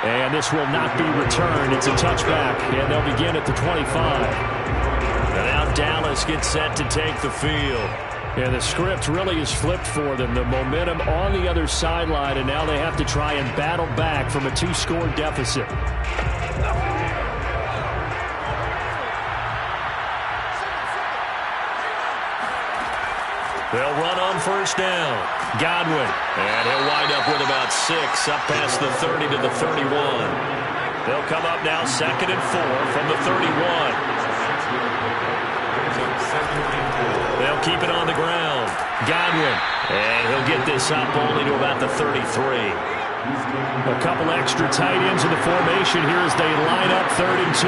And this will not be returned. It's a touchback, and they'll begin at the 25. And now Dallas gets set to take the field. And the script really is flipped for them. The momentum on the other sideline, and now they have to try and battle back from a 2-score deficit. They'll run on first down. Godwin. And he'll wind up with about 6 up past the 30 to the 31. They'll come up now 2nd and 4 from the 31. They'll keep it on the ground. Godwin. And he'll get this up only to about the 33. A couple extra tight ends in the formation here as they line up 3rd and 2.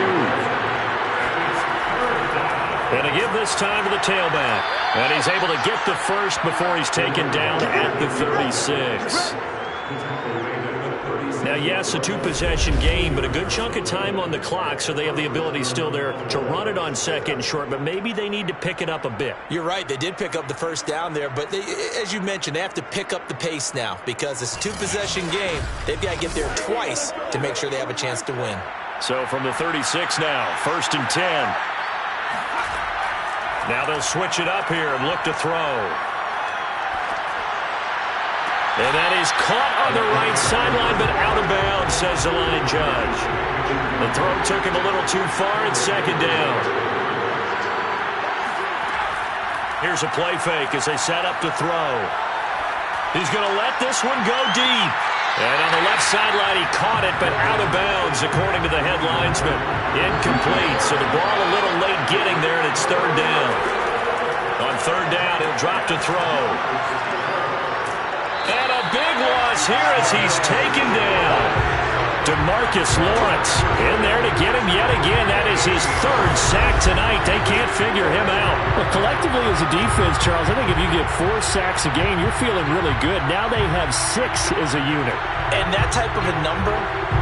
And to give this time to the tailback. And he's able to get the first before he's taken down at the 36. Yeah, yes, a two-possession game, but a good chunk of time on the clock, so they have the ability still there to run it on second and short, but maybe they need to pick it up a bit. You're right. They did pick up the first down there, but as you mentioned, they have to pick up the pace now because it's a two-possession game. They've got to get there twice to make sure they have a chance to win. So from the 36 now, 1st and 10. Now they'll switch it up here and look to throw. And that is caught on the right sideline, but out of bounds, says the line judge. The throw took him a little too far, and 2nd down. Here's a play fake as they set up to throw. He's going to let this one go deep. And on the left sideline, he caught it, but out of bounds, according to the head linesman. Incomplete, so the ball a little late getting there, and it's 3rd down. On 3rd down, he'll drop to throw. And a big loss here as he's taken down. DeMarcus Lawrence in there to get him yet again. That is his 3rd sack tonight. They can't figure him out. Well, collectively as a defense, Charles, I think if you get 4 sacks a game, you're feeling really good. Now they have 6 as a unit. And that type of a number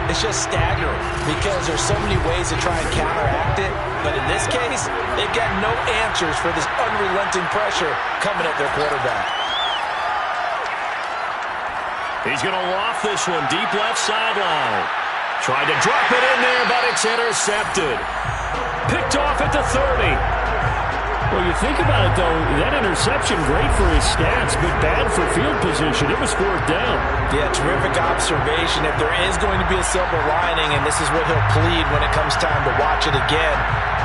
is just staggering because there's so many ways to try and counteract it. But in this case, they've got no answers for this unrelenting pressure coming at their quarterback. He's going to loft this one deep left sideline. Tried to drop it in there, but it's intercepted. Picked off at the 30. Well, you think about it, though, that interception, great for his stats, but bad for field position. It was 4th down. Yeah, terrific observation. If there is going to be a silver lining, and this is what he'll plead when it comes time to watch it again,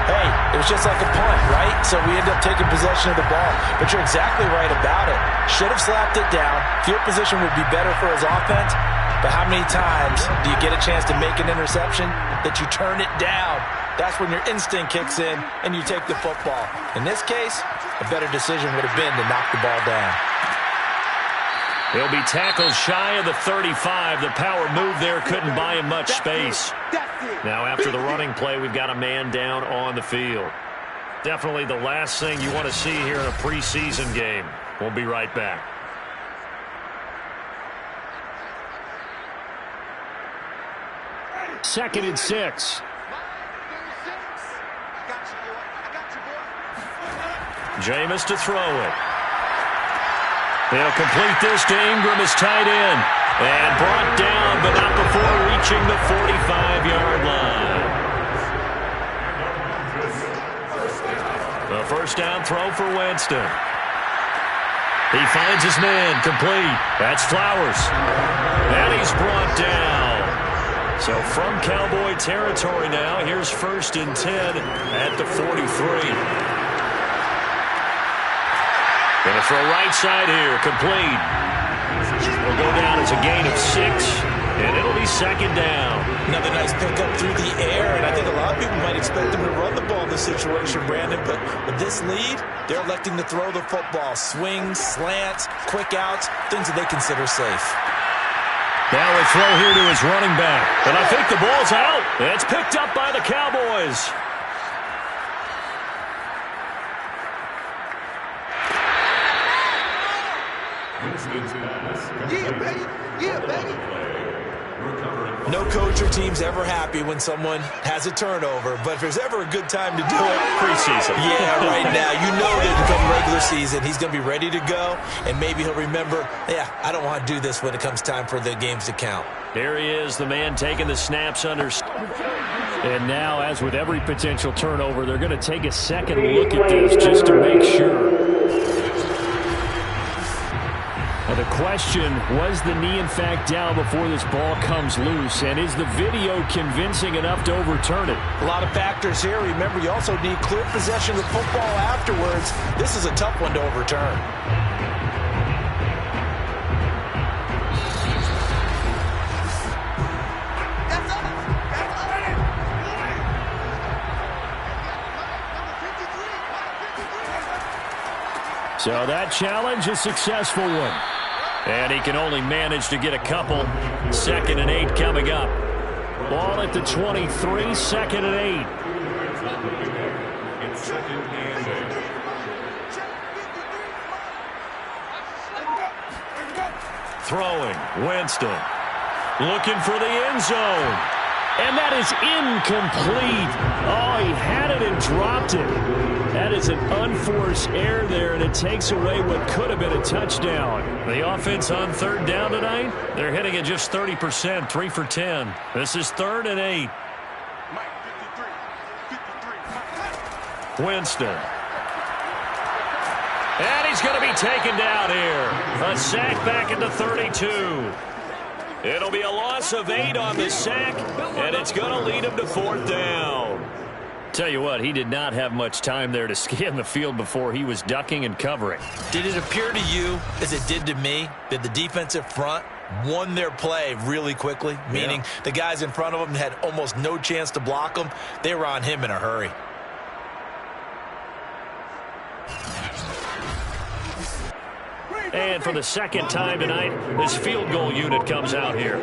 hey, it was just like a punt, right? So we end up taking possession of the ball. But you're exactly right about it. Should have slapped it down. Field position would be better for his offense. But how many times do you get a chance to make an interception that you turn it down? That's when your instinct kicks in and you take the football. In this case, a better decision would have been to knock the ball down. He'll be tackled shy of the 35. The power move there couldn't buy him much space. Now after the running play, we've got a man down on the field. Definitely the last thing you want to see here in a preseason game. We'll be right back. Second and 6. Jameis to throw it. They'll complete this to Ingram as tight end. And brought down, but not before reaching the 45-yard line. The first down throw for Winston. He finds his man, complete. That's Flowers. And he's brought down. So from Cowboy territory now, here's 1st and 10 at the 43. Going to throw right side here, complete. Will go down as a gain of 6, and it'll be 2nd down. Another nice pickup through the air, and I think a lot of people might expect them to run the ball in this situation, Brandon, but with this lead, they're electing to throw the football. Swings, slants, quick outs, things that they consider safe. Now a throw here to his running back, and I think the ball's out. It's picked up by the Cowboys. No coach or team's ever happy when someone has a turnover, but if there's ever a good time to do it, preseason. Yeah, right now. You know that come regular season, he's going to be ready to go, and maybe he'll remember, yeah, I don't want to do this when it comes time for the games to count. There he is, the man taking the snaps under. And now, as with every potential turnover, they're going to take a second look at this just to make sure. Now the question, was the knee in fact down before this ball comes loose? And is the video convincing enough to overturn it? A lot of factors here. Remember, you also need clear possession of the football afterwards. This is a tough one to overturn. So that challenge, a successful one. And he can only manage to get a couple. 2nd and 8 coming up. Ball at the 23, 2nd and 8. It's 2nd and 8. Throwing, Winston. Looking for the end zone. And that is incomplete. Oh, he had it and dropped it. That is an unforced error there, and it takes away what could have been a touchdown. The offense on third down tonight, they're hitting at just 30%, 3 for 10. This is 3rd and 8. Winston. And he's going to be taken down here. A sack back at the 32. It'll be a loss of 8 on the sack, and it's going to lead him to 4th down. Tell you what, he did not have much time there to scan the field before he was ducking and covering. Did it appear to you, as it did to me, that the defensive front won their play really quickly? Meaning the guys in front of them had almost no chance to block him. They were on him in a hurry. And for the second time tonight, this field goal unit comes out here.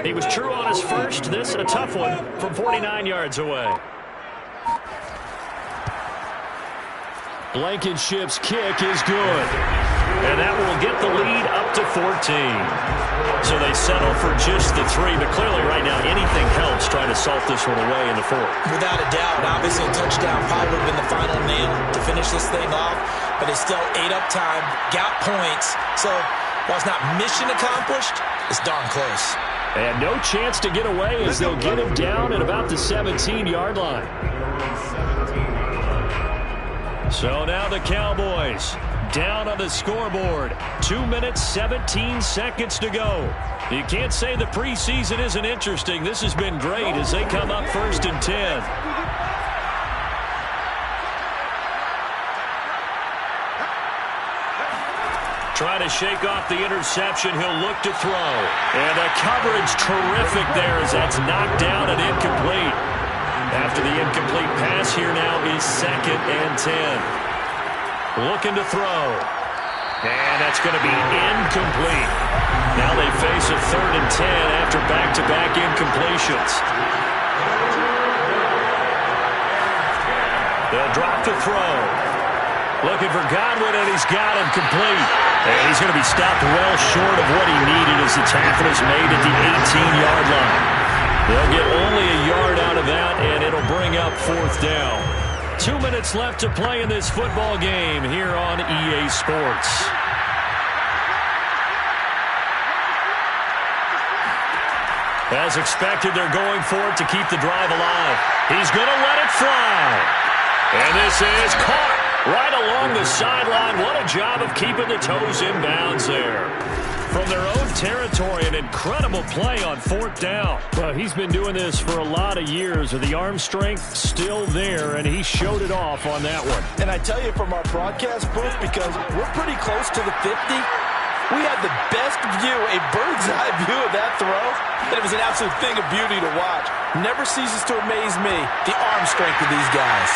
He was true on his first. This a tough one from 49 yards away. Blankenship's kick is good. And that will get the lead up to 14. So they settle for just the 3. But clearly right now, anything helps trying to salt this one away in the 4th. Without a doubt, obviously a touchdown probably would have been the final nail to finish this thing off. But it's still 8 up time, got points. So while it's not mission accomplished, it's darn close. And no chance to get away as they'll get him down at about the 17-yard line. So now the Cowboys down on the scoreboard. 2 minutes, 17 seconds to go. You can't say the preseason isn't interesting. This has been great as they come up 1st and 10. Trying to shake off the interception. He'll look to throw. And the coverage terrific there as that's knocked down and incomplete. After the incomplete pass, here now is 2nd and 10. Looking to throw. And that's going to be incomplete. Now they face a 3rd and 10 after back-to-back incompletions. They'll drop the throw. Looking for Godwin, and he's got him complete. And he's going to be stopped well short of what he needed as the tackle is made at the 18-yard line. They'll get only a yard out of that, and it'll bring up 4th down. 2 minutes left to play in this football game here on EA Sports. As expected, they're going for it to keep the drive alive. He's going to let it fly. And this is caught right along the sideline. What a job of keeping the toes in bounds there. From their own territory, an incredible play on 4th down. Well, he's been doing this for a lot of years. The arm strength still there, and he showed it off on that one. And I tell you from our broadcast booth, because we're pretty close to the 50, we had the best view, a bird's-eye view of that throw, and it was an absolute thing of beauty to watch. Never ceases to amaze me, the arm strength of these guys.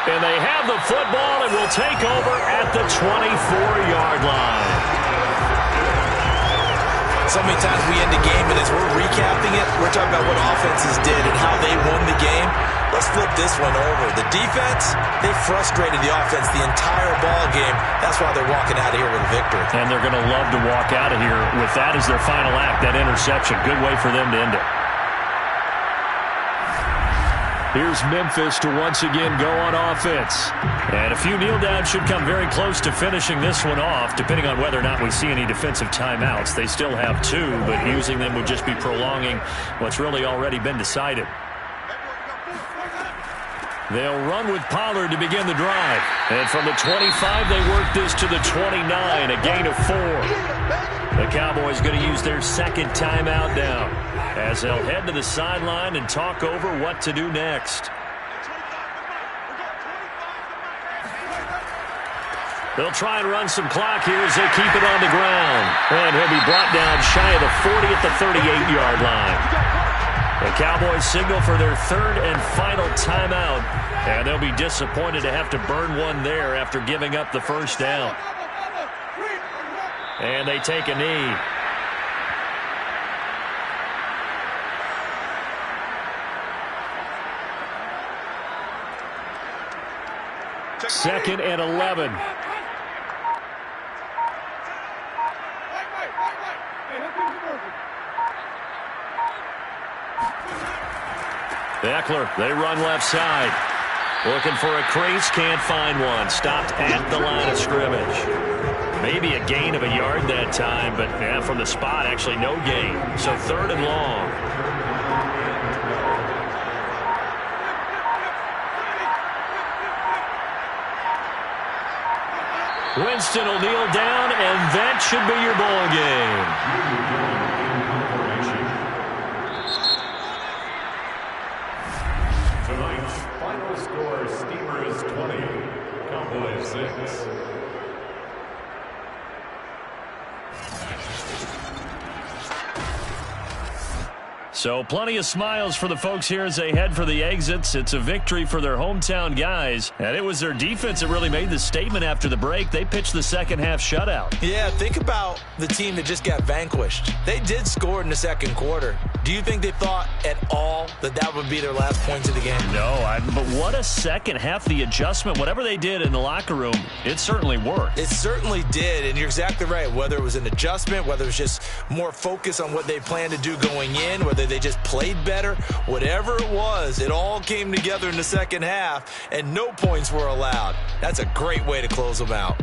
And they have the football and will take over at the 24-yard line. So many times we end the game, and as we're recapping it, we're talking about what offenses did and how they won the game. Let's flip this one over. The defense, they frustrated the offense the entire ball game. That's why they're walking out of here with a victory. And they're going to love to walk out of here with that as their final act, that interception. Good way for them to end it. Here's Memphis to once again go on offense. And a few kneel downs should come very close to finishing this one off, depending on whether or not we see any defensive timeouts. They still have 2, but using them would just be prolonging what's really already been decided. They'll run with Pollard to begin the drive. And from the 25, they work this to the 29, a gain of 4. The Cowboys going to use their 2nd timeout now, as they'll head to the sideline and talk over what to do next. They'll try and run some clock here as they keep it on the ground. And he'll be brought down shy of the 40 at the 38-yard line. The Cowboys signal for their 3rd and final timeout. And they'll be disappointed to have to burn one there after giving up the 1st down. And they take a knee. Second and 11. Eckler, they run left side. Looking for a crease, can't find one. Stopped at the line of scrimmage. Maybe a gain of a yard that time, but from the spot, actually no gain. So 3rd and long. Winston will kneel down, and that should be your ball game. Tonight's final score, Steamers 20, Cowboys 6. So plenty of smiles for the folks here as they head for the exits. It's a victory for their hometown guys. And it was their defense that really made the statement after the break. They pitched the second half shutout. Yeah, think about the team that just got vanquished. They did score in the second quarter. Do you think they thought at all that that would be their last points of the game? No, but what a second half. The adjustment, whatever they did in the locker room, it certainly worked. It certainly did, and you're exactly right. Whether it was an adjustment, whether it was just more focus on what they planned to do going in, whether they just played better, whatever it was, it all came together in the second half, and no points were allowed. That's a great way to close them out.